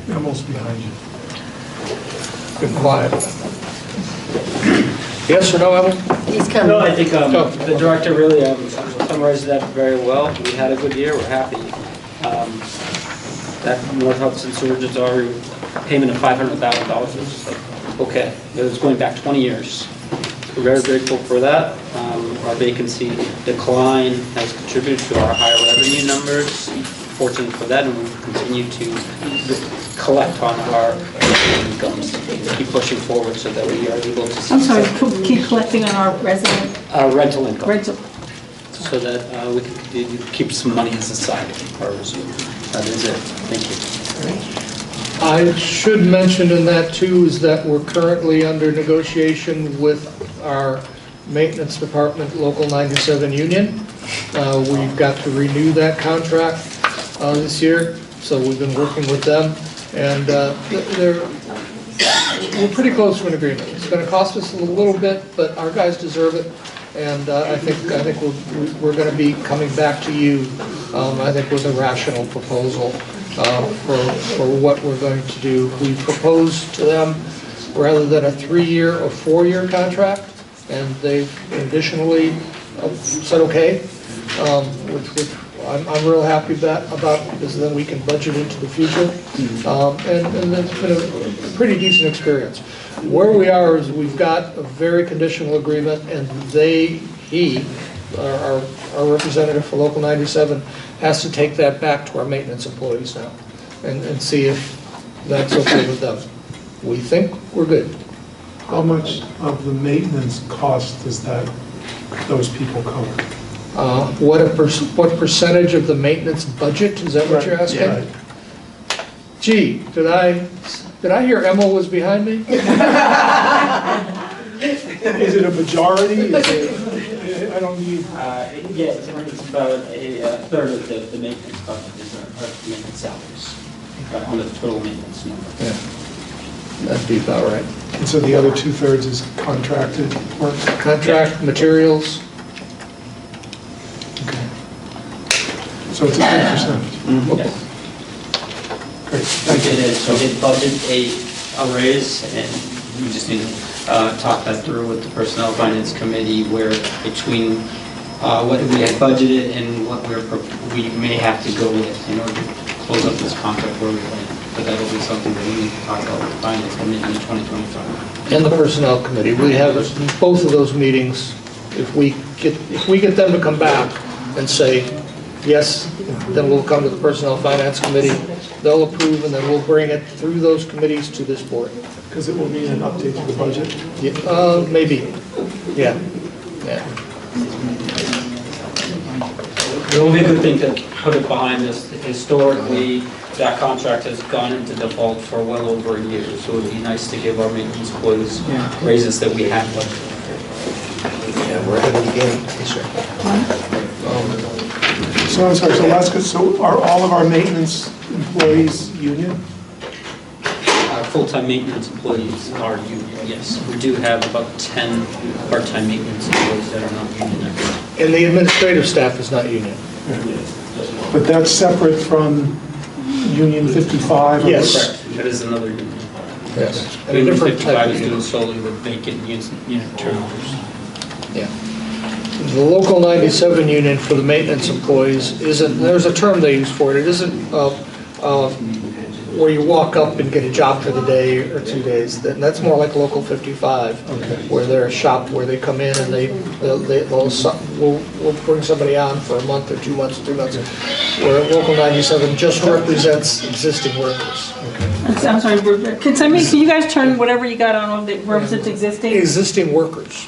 Emil's behind you. Been quiet. Yes or no, Emil? He's coming. No, I think the director really summarized that very well. We had a good year, we're happy. That North Hudson Sewer just already payment of $500,000 is okay. It was going back 20 years. We're very grateful for that. Our vacancy decline has contributed to our higher revenue numbers. Fortunate for that, and we'll continue to collect on our incomes, keep pushing forward so that we are able to. I'm sorry, keep collecting on our resident. Rental income. Rental. So that we can continue to keep some money aside for our reserve. That is it. Thank you. I should mention in that too is that we're currently under negotiation with our maintenance department, Local 97 Union. We've got to renew that contract this year, so we've been working with them, and we're pretty close to an agreement. It's going to cost us a little bit, but our guys deserve it, and I think we're going to be coming back to you, I think, with a rational proposal for what we're going to do. We proposed to them rather than a 3-year or 4-year contract, and they've conditionally said okay, which I'm real happy about because then we can budget into the future, and it's been a pretty decent experience. Where we are is we've got a very conditional agreement, and our representative for Local 97 has to take that back to our maintenance employees now and see if that's okay with them. We think we're good. How much of the maintenance cost does those people cover? What percentage of the maintenance budget, is that what you're asking? Yeah. Gee, did I hear Emil was behind me? Is it a majority? I don't need. Yeah, it's about a third of the maintenance budget is our maintenance salaries on the total maintenance number. Yeah, that'd be about right. And so the other 2/3 is contracted work? Contract, materials. So it's a big percentage. Yes. We did budget a raise, and we just need to talk that through with the Personnel Finance Committee, where between what we had budgeted and what we may have to go with in order to close up this contract where we land. But that'll be something that we need to talk about with the Finance Committee in 2025. And the Personnel Committee, we have both of those meetings. If we get them to come back and say, yes, then we'll come to the Personnel Finance Committee, they'll approve, and then we'll bring it through those committees to this board. Because it will be an update to the budget? Yeah, maybe, yeah. It will be a good thing to put it behind us. Historically, that contract has gone into default for well over a year, so it would be nice to give our maintenance employees raises that we have budgeted. Yeah, we're ahead of the game. So I'm sorry, so last, so are all of our maintenance employees union? Our full-time maintenance employees are union, yes. We do have about 10 part-time maintenance employees that are not unionized. And the administrative staff is not union. But that's separate from Union 55? or- Yes. Correct, that is another union. Yes. And a Union different type 55 of is union. doing solely with vacant unit turnovers. Yeah. The Local 97 union for the maintenance employees isn't, there's a term they use for it, it isn't where you walk up and get a job for the day or 2 days. That's more like Local 55, where they're a shop where they come in and we'll bring somebody on for a month or 2 months or 3 months, where Local 97 just represents existing workers. I'm sorry, can you guys turn whatever you got on that represents existing? Existing workers.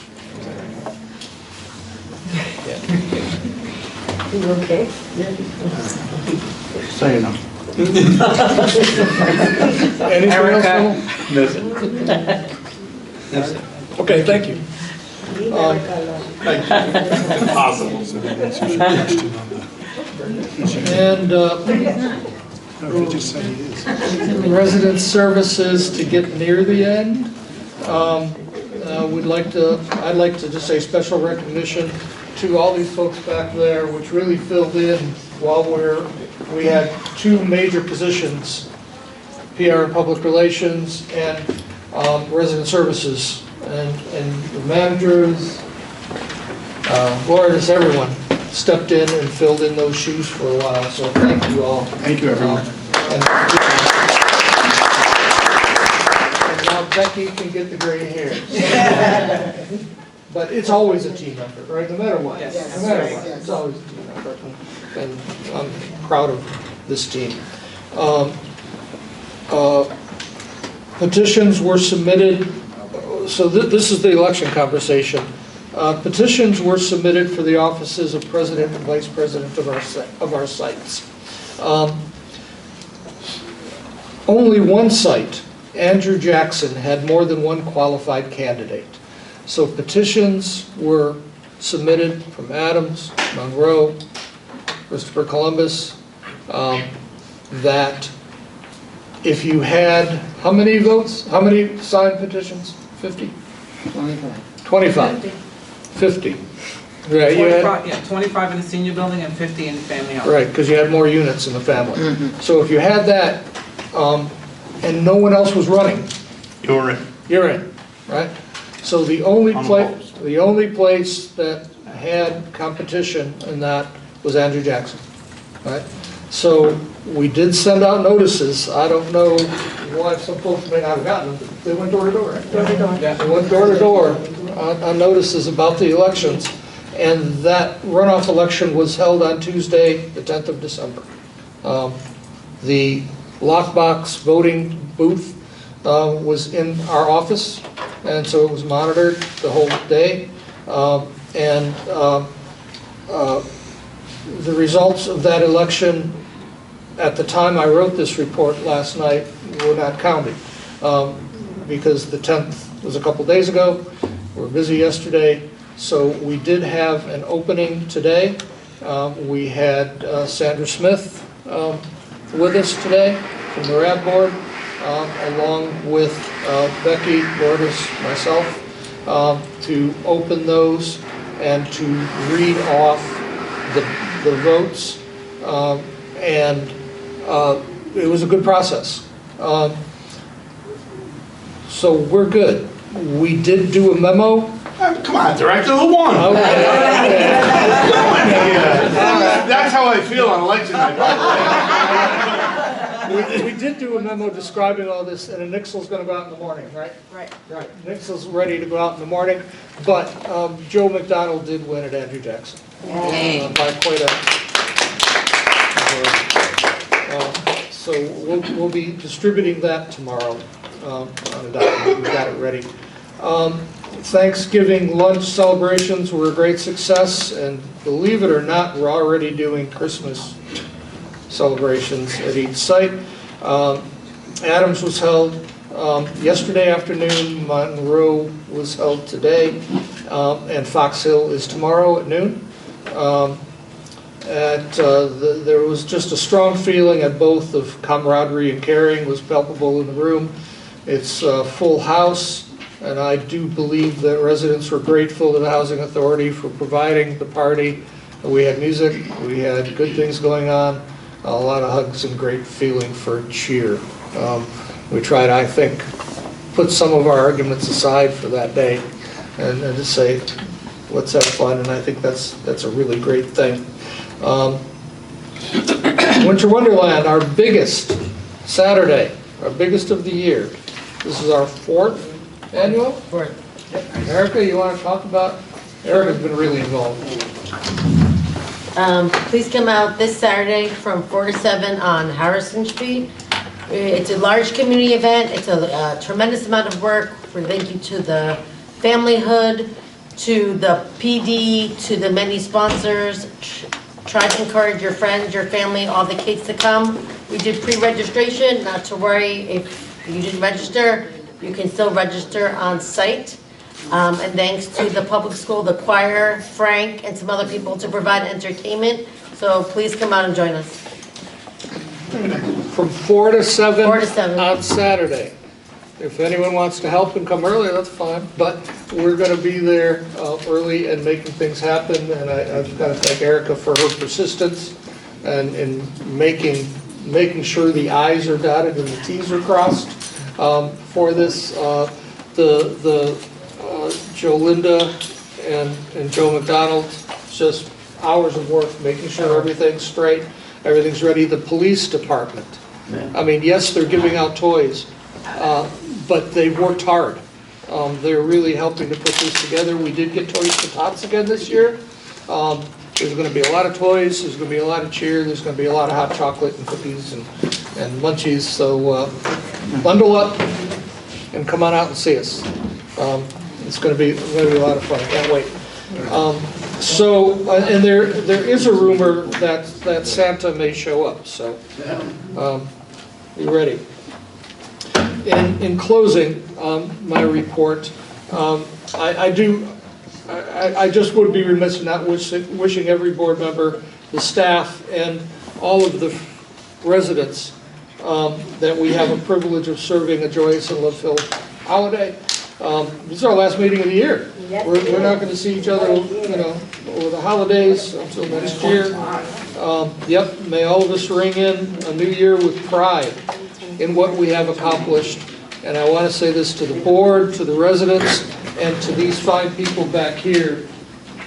You okay? So you know. Anything else? No, sir. Okay, thank you. Impossible. So that answers your question on the... And No, he just said he is. resident services to get near the end. I'd like to just say special recognition to all these folks back there, which really filled in while we had 2 major positions, PR and public relations and resident services. And the managers, Lord, just everyone stepped in and filled in those shoes for a while, so thank you all. Thank you, everyone. And now Becky can get the gray hair. But it's always a team effort, right? No matter what. No matter what, it's always a team effort. And I'm proud of this team. Petitions were submitted, so this is the election conversation. Petitions were submitted for the offices of president and vice president of our sites. Only one site, Andrew Jackson, had more than one qualified candidate. So petitions were submitted from Adams, Monroe, Christopher Columbus, that if you had, how many votes? How many signed petitions? 50? 25. 50. Right, you had, 25 in the senior building and 50 in the family home. right, because you had more units in the family. So if you had that, and no one else was running, You're in. you're in, right? So the only place that had competition in that was Andrew Jackson, right? So we did send out notices. I don't know why some folks may not have gotten them. They went door to door, right? Door to door. Yeah, they went door to door on notices about the elections. And that runoff election was held on Tuesday, the 10th of December. The lockbox voting booth was in our office, and so it was monitored the whole day. The results of that election, at the time I wrote this report last night, were not counted, because the 10th was a couple days ago. We were busy yesterday, so we did have an opening today. We had Sandra Smith with us today from the RAB board, along with Becky, Lourdes, myself, to open those and to read off the votes. it was a good process. So we're good. We did do a memo. Come on, Director, who won? Okay. That's how I feel on election night, by We did do a memo describing all this, and Nixel's going to go out in the morning, right? Right. Right. Nixel's ready to go out in the morning, but Joe McDonald did win at Andrew Jackson. By quite a... So we'll be distributing that tomorrow on a document. We've got it ready. Thanksgiving lunch celebrations were a great success, and believe it or not, we're already doing Christmas celebrations at each site. Adams was held yesterday afternoon, Monroe was held today, and Fox Hill is tomorrow at noon. There was just a strong feeling at both of camaraderie and caring was palpable in the room. It's a full house, and I do believe that residents were grateful to the Housing Authority for providing the party. We had music, we had good things going on, a lot of hugs and great feeling for cheer. We tried, I think, put some of our arguments aside for that day and just say, let's have fun, and I think that's a really great thing. Winter Wonderland, our biggest Saturday, our biggest of the year. This is our 4th annual? 4th. Erica, you want to talk about? Erica's been really involved. Please come out this Saturday from 4 to 7 on Harrison Street. It's a large community event. It's a tremendous amount of work. For thank you to the Familyhood, to the PD, to the many sponsors. Try to encourage your friends, your family, all the kids to come. We did pre-registration, not to worry if you didn't register. You can still register on site. And thanks to the public school, the choir, Frank, and some other people to provide entertainment. So please come out and join us. From 4 to 7, 4 to 7 on Saturday. If anyone wants to help and come early, that's fine. But we're going to be there early and making things happen. And I've got to thank Erica for her persistence and in making sure the I's are dotted and the T's are crossed for this. Jolinda and Joe McDonald, just hours of work making sure everything's straight, everything's ready. The police department, I mean, yes, they're giving out toys, but they've worked hard. They're really helping to put this together. We did get Toys for Tots again this year. There's going to be a lot of toys, there's going to be a lot of cheer, there's going to be a lot of hot chocolate and cookies and munchies, so bundle up and come on out and see us. It's going to be a lot of fun. I can't wait. And there is a rumor that Santa may show up. So, be ready. In closing, my report, I just would be remiss in not wishing every board member, the staff, and all of the residents that we have a privilege of serving a joyous and love-filled holiday. This is our last meeting of the year. Yes, We're not going to see each other, over the holidays until next year. Yep, may all of us ring in a new year with pride in what we have accomplished. And I want to say this to the board, to the residents, and to these fine people back here.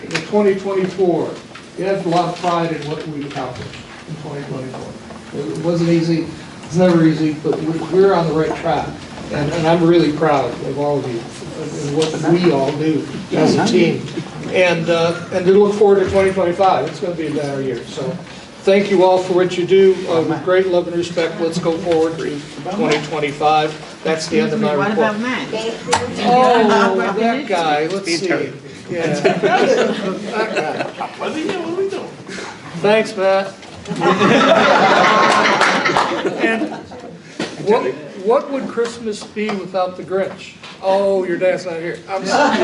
In 2024, we have a lot of pride in what we accomplished in 2024. It wasn't easy. It's never easy, but we're on the right track. And I'm really proud of all of you and what we all do as a team. And to look forward to 2025. It's going to be a better year. So thank you all for what you do. With great love and respect, let's go forward to 2025. That's the end of my report. What about Oh, that guy. Let's see. Yeah. That guy. What are we doing? Thanks, Matt. And what would Christmas be without the Grinch? Oh, your dad's not here. I'm sorry.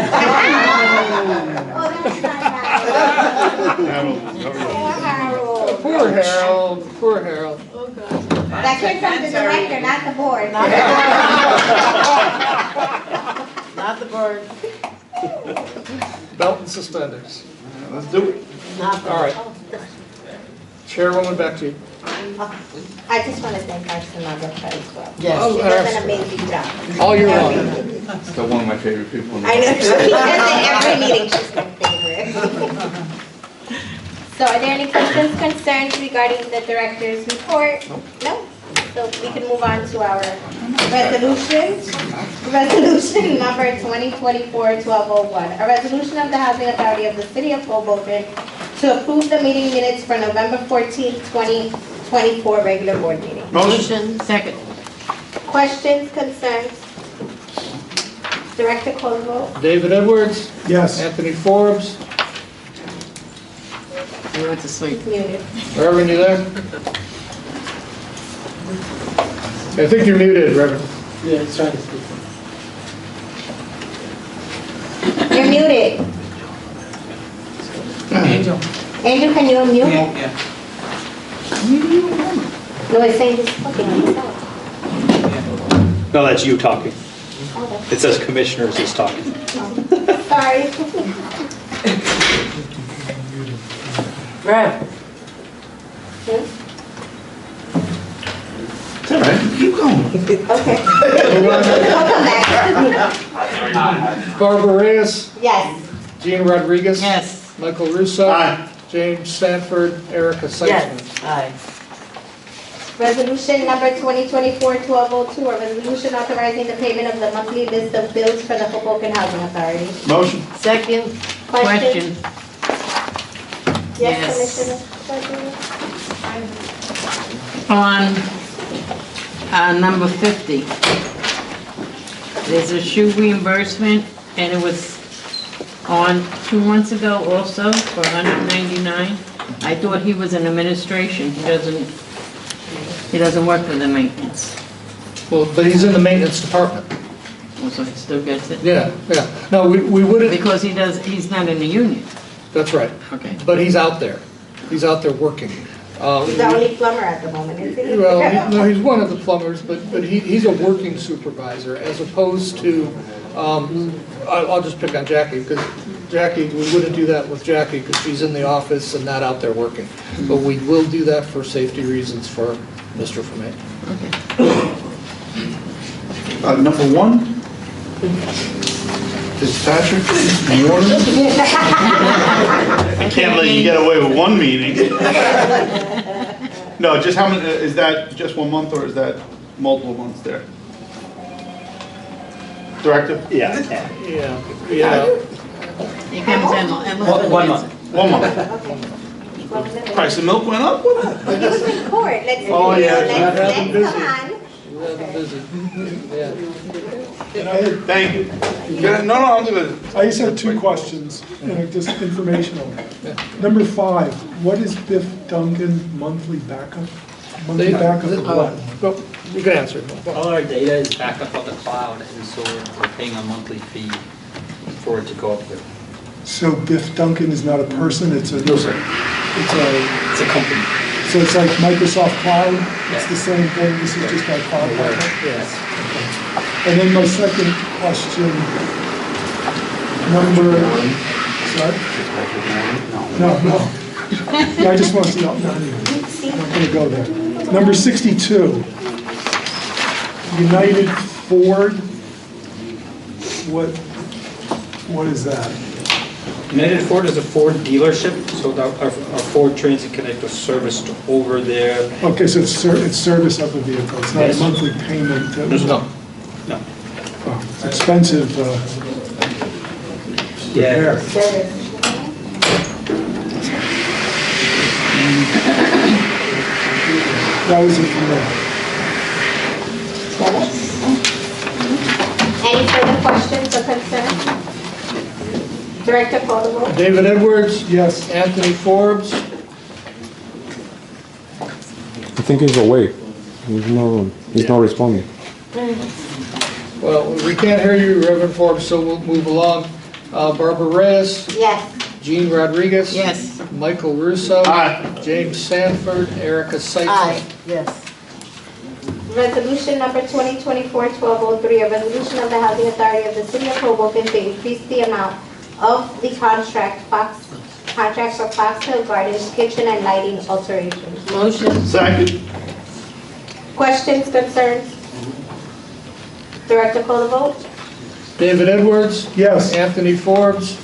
Poor Harold. Poor Harold. That came from the director, not the board. Not the board. Belt and suspenders. Let's do it. Not the All right. Chairwoman, back to you. I just want to thank our stenographer as well. Yes. Oh, She does an amazing job. All year long. Still one of my favorite people. I know, she does it every meeting, she's my favorite. So are there any questions, concerns regarding the director's report? No? So we can move on to our resolutions. Resolution number 2024-1201, a resolution of the Housing Authority of the City of Hoboken to approve the meeting minutes for November 14, 2024 regular board meeting. Motion. Second. Questions, concerns? Director Colville? David Edwards, Yes. Anthony Forbes, He went to sleep. Muted. Reverend, you there? I think you're muted, Reverend. Yeah, it's trying to speak. You're muted. Angel. Angel, can you unmute? Yeah. No, it's saying he's talking on himself. No, that's you talking. Oh, It says commissioners is talking. that's- Sorry. Rev. It's all right, keep going. Okay. We'll come back. Barbara Reyes, Yes. Jean Rodriguez. Yes. Michael Russo. Aye. James Sanford, Erica Seitzman. Yes. Aye. Resolution number 2024-1202, a resolution authorizing the payment of the monthly list of bills for the Hoboken Housing Authority. Motion. Second. Question? Yes, Yes. Commissioner. On number 50, there's a shoe reimbursement, and it was on 2 months ago also for $199. I thought he was in administration. He doesn't work for the maintenance. Well, but he's in the maintenance department. Oh, so he still gets it? Yeah. No, we wouldn't, Because he's not in the union. that's right. Okay. But he's out there. He's out there working. He's the only plumber at the moment, isn't he? Well, no, he's one of the plumbers, but he's a working supervisor as opposed to, I'll just pick on Jackie, because Jackie, we wouldn't do that with Jackie because she's in the office and not out there working. But we will do that for safety reasons for Mr. Fumate. Number 1. Fitzpatrick, Warner. I can't let you get away with one meeting. No, just how many, is that just 1 month or is that multiple months there? Director? Yeah, I can. Yeah. He comes in. 1 month. 1 month. Price of milk went up? You record, let's do Oh, yeah, it. I've Let's been busy. come on. Thank you. No, I'm gonna. I just have 2 questions, and just informational. Number 5, what is Biff Duncan monthly backup? Monthly backup of what? Well, you can answer. All our data is backed up on the cloud, and so we're paying a monthly fee for it to go up there. So Biff Duncan is not a person, it's a... No, sir. It's a company. So it's like Microsoft Cloud, it's the same thing, this is just our cloud backup? Yes. And then my second question, number... Sorry? No. Yeah, I just want to see, I'm not going to go there. Number 62, United Ford, what is that? United Ford is a Ford dealership, so our Ford Transit Connect was serviced over there. Okay, so it's service of the vehicle, it's not a Yes. monthly payment? No. Oh, it's expensive repair. That was it from there. Any further questions or concerns? Director Caldwell? David Edwards. Yes. Anthony Forbes. I think he's away. He's not responding. Well, we can't hear you, Reverend Forbes, so we'll move along. Barbara Reyes. Yes. Jean Rodriguez. Yes. Michael Russo. Aye. James Sanford. Erica Seitzman. Aye. Yes. Resolution number 2024-1203, a resolution of the Housing Authority of the City of Hoboken to increase the amount of the contract contract for Fox Hill Gardens kitchen and lighting alterations. Motion. Second. Questions, concerns? Director, call the vote. David Edwards, Yes. Anthony Forbes,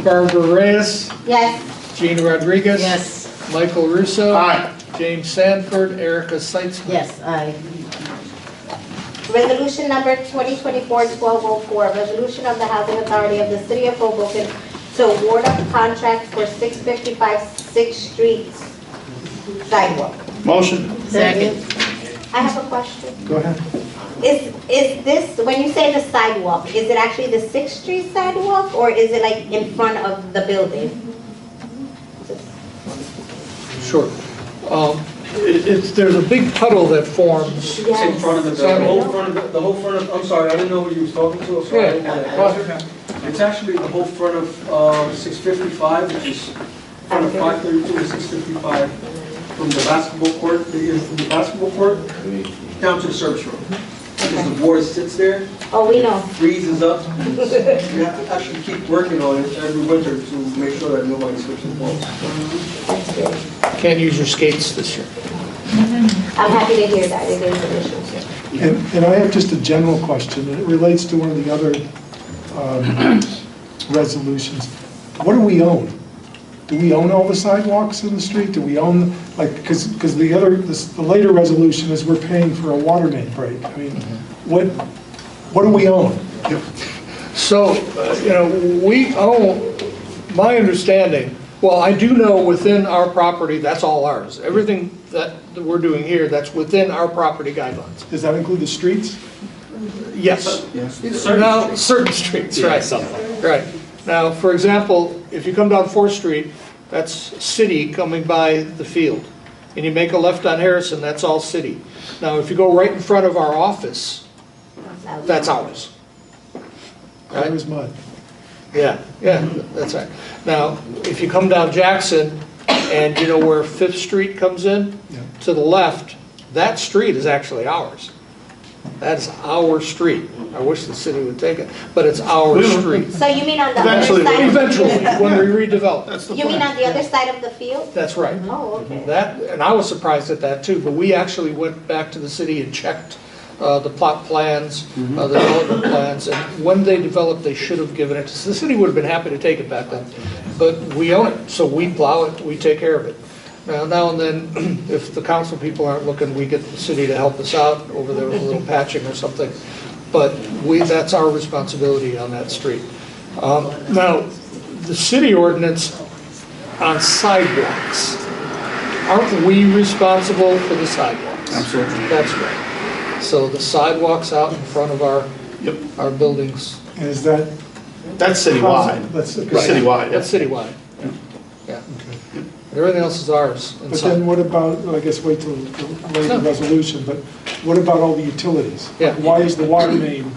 Barbara Reyes, Yes. Gina Rodriguez. Yes. Michael Russo. Aye. James Sanford, Erica Seitzman. Yes, aye. Resolution number 2024-1204, resolution of the Housing Authority of the City of Hoboken to award a contract for 655 6th Street sidewalk. Motion. Second. I have a question. Go ahead. Is this, when you say the sidewalk, is it actually the 6th Street sidewalk, or is it like in front of the building? Sure. There's a big puddle that forms. Yes. In front of the whole front of the whole front of, I'm sorry, I didn't know who you was talking to, I'm sorry. I didn't want to answer. It's actually the whole front of 655, which is front of 532 to 655, from the basketball court, down to the service room. Because the board sits there. Oh, we know. Freezes up. You have to actually keep working on it every winter to make sure that nobody slips and falls. Can't use your skates this year. I'm happy to hear that, it is an issue. And I have just a general question, and it relates to one of the other resolutions. What do we own? Do we own all the sidewalks in the street? Do we own, like, because the later resolution is we're paying for a water main break. I mean, what do we own? So, we own, my understanding, well, I do know within our property, that's all ours. Everything that we're doing here, that's within our property guidelines. Does that include the streets? Yes. Certain Certain streets, right. Some. Right. Now, for example, if you come down 4th Street, that's city coming by the field. And you make a left on Harrison, that's all city. Now, if you go right in front of our office, that's ours. Clear as mud. Yeah, that's right. Now, if you come down Jackson, and you know where 5th Street comes in? Yeah. To the left, that street is actually ours. That's our street. I wish the city would take it, but it's our street. So you mean on the Eventually, other side? when we redevelop. You mean on the other side of the field? That's right. Oh, okay. That, and I was surprised at that too, but we actually went back to the city and checked the plot plans, the development plans, and when they developed, they should have given it. The city would have been happy to take it back then, but we own it, so we plow it, we take care of it. Now and then, if the council people aren't looking, we get the city to help us out over there with a little patching or something, but that's our responsibility on that street. Now, the city ordinance on sidewalks, aren't we responsible for the sidewalks? Absolutely. That's right. So the sidewalks out in front of our buildings. And is that? That's citywide. That's Right. Citywide. That's citywide. Yeah. Everything else is ours. But inside. then what about, I guess wait till the later resolution, but what about all the utilities? Yeah. Why is the water main?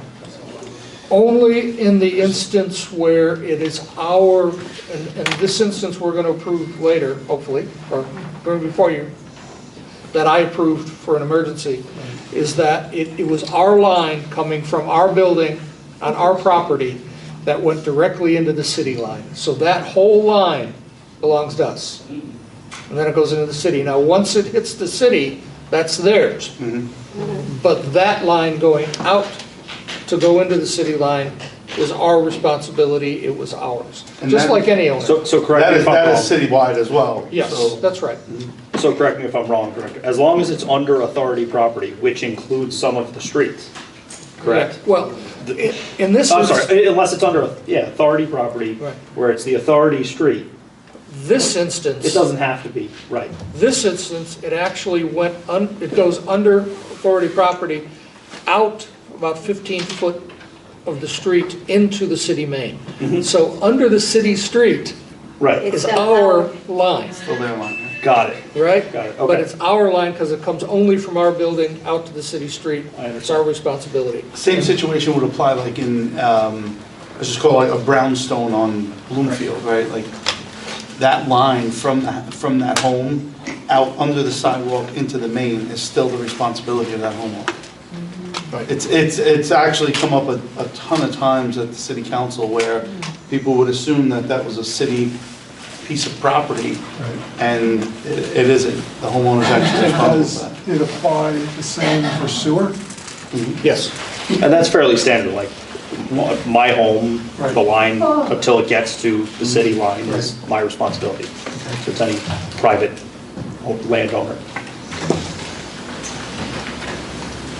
Only in the instance where it is our, and this instance we're going to approve later, hopefully, or going before you, that I approved for an emergency, is that it was our line coming from our building on our property that went directly into the city line. So that whole line belongs to us. And then it goes into the city. Now, once it hits the city, that's theirs. But that line going out to go into the city line is our responsibility. It was ours, And just that- like any owner. So correct me if I'm That wrong. is citywide as well. Yes, So- that's right. So correct me if I'm wrong, Director. As long as it's under authority property, which includes some of the streets, correct? Well, in this I'm instance, sorry, unless it's under, authority property, Right. where it's the authority street. this instance. It doesn't have to be, right. This instance, it actually went, it goes under authority property, out about 15 foot of the street into the city main. So under the city street Right. is our line, Still their line. Got it. right? Got it, But okay. it's our line because it comes only from our building out to the city street. It's our responsibility. Same situation would apply like in, let's just call it a brownstone on Bloomfield, right? Like that line from that home out under the sidewalk into the main is still the responsibility of that homeowner. It's actually come up a ton of times at the city council where people would assume that that was a city piece of property, and it isn't. The homeowner's actually responsible Does for that. it apply the same for sewer? Yes, and that's fairly standard, like my home, the line until it gets to the city line is my responsibility. So it's any private landowner.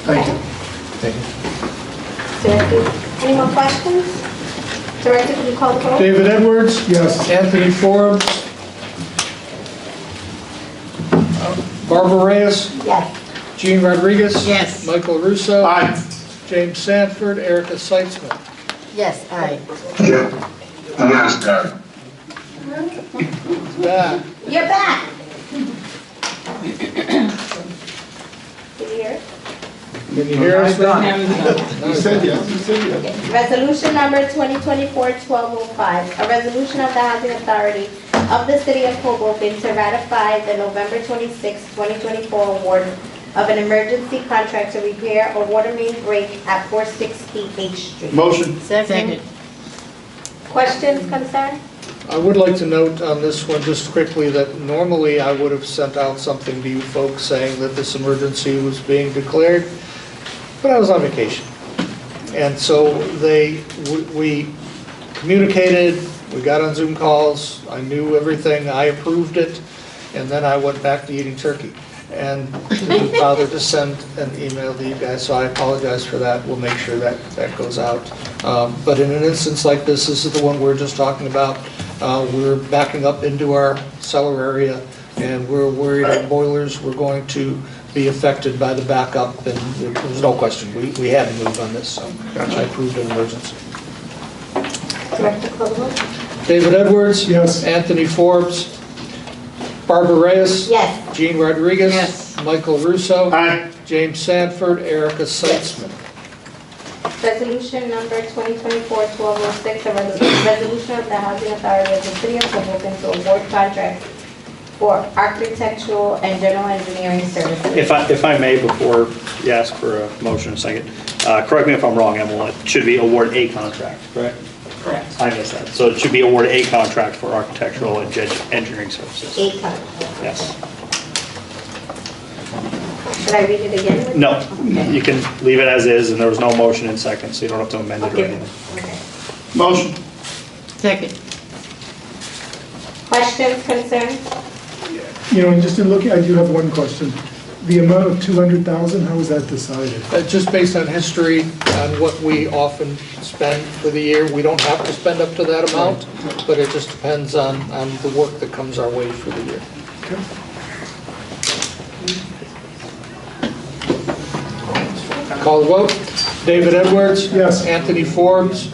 Thank you. Director, any more questions? Director, can you call the roll? David Edwards? Yes. Anthony Forbes? Barbara Reyes? Yes. Jean Rodriguez? Yes. Michael Russo? Aye. James Sanford, Erica Seitzman? Yes, aye. Yes, Dad. Back. You're back. Can you hear it? Can you hear us? You said yes, you said yes. Resolution number 2024-1205, a resolution of the Housing Authority of the City of Hoboken to ratify the November 26, 2024 award of an emergency contract to repair a water main break at 460 H Street. Motion. Second. Questions, concerns? I would like to note on this one just quickly that normally I would have sent out something to you folks saying that this emergency was being declared, but I was on vacation. And so we communicated, we got on Zoom calls, I knew everything, I approved it, and then I went back to eating turkey. And didn't bother to send an email to you guys, so I apologize for that. We'll make sure that that goes out. But in an instance like this is the one we're just talking about. We're backing up into our cellar area, and we're worried our boilers were going to be affected by the backup, and there's no question. We had to move on this, so I approved an emergency. Director Clover? David Edwards? Yes. Anthony Forbes? Barbara Reyes? Yes. Jean Rodriguez? Yes. Michael Russo? Aye. James Sanford, Erica Seitzman. Resolution number 2024-1206, a resolution of the Housing Authority of the City of Hoboken to award contract for architectural and general engineering services. If I may, before you ask for a motion in a second, correct me if I'm wrong, Emily, it should be award a contract, correct? Correct. I missed that. So it should be award a contract for architectural and engineering services. A contract. Yes. Should I read it again? No, you can leave it as is, and there was no motion in second, so you don't have to amend it or anything. Okay. Motion. Second. Questions, concerns? You know, and just in looking, I do have one question. The amount of 200,000, how was that decided? Just based on history and what we often spend for the year, we don't have to spend up to that amount, but it just depends on the work that comes our way for the year. Okay. Call the vote. David Edwards? Yes. Anthony Forbes?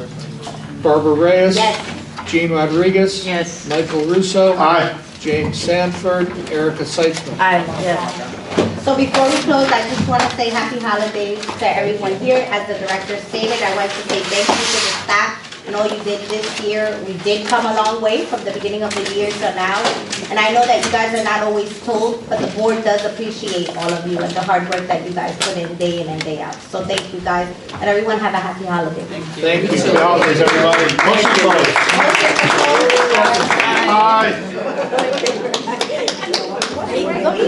Barbara Reyes? Yes. Jean Rodriguez? Yes. Michael Russo? Aye. James Sanford? Erica Seitzman? Aye, yes. So before we close, I just want to say happy holidays to everyone here. As the director stated, I want to say thank you to the staff and all you did this year. We did come a long way from the beginning of the year to now. And I know that you guys are not always told, but the board does appreciate all of you and the hard work that you guys put in day and day out. So thank you guys, and everyone have a happy holiday. Thank you. Happy holidays, everybody. Motion closed. Aye. Look,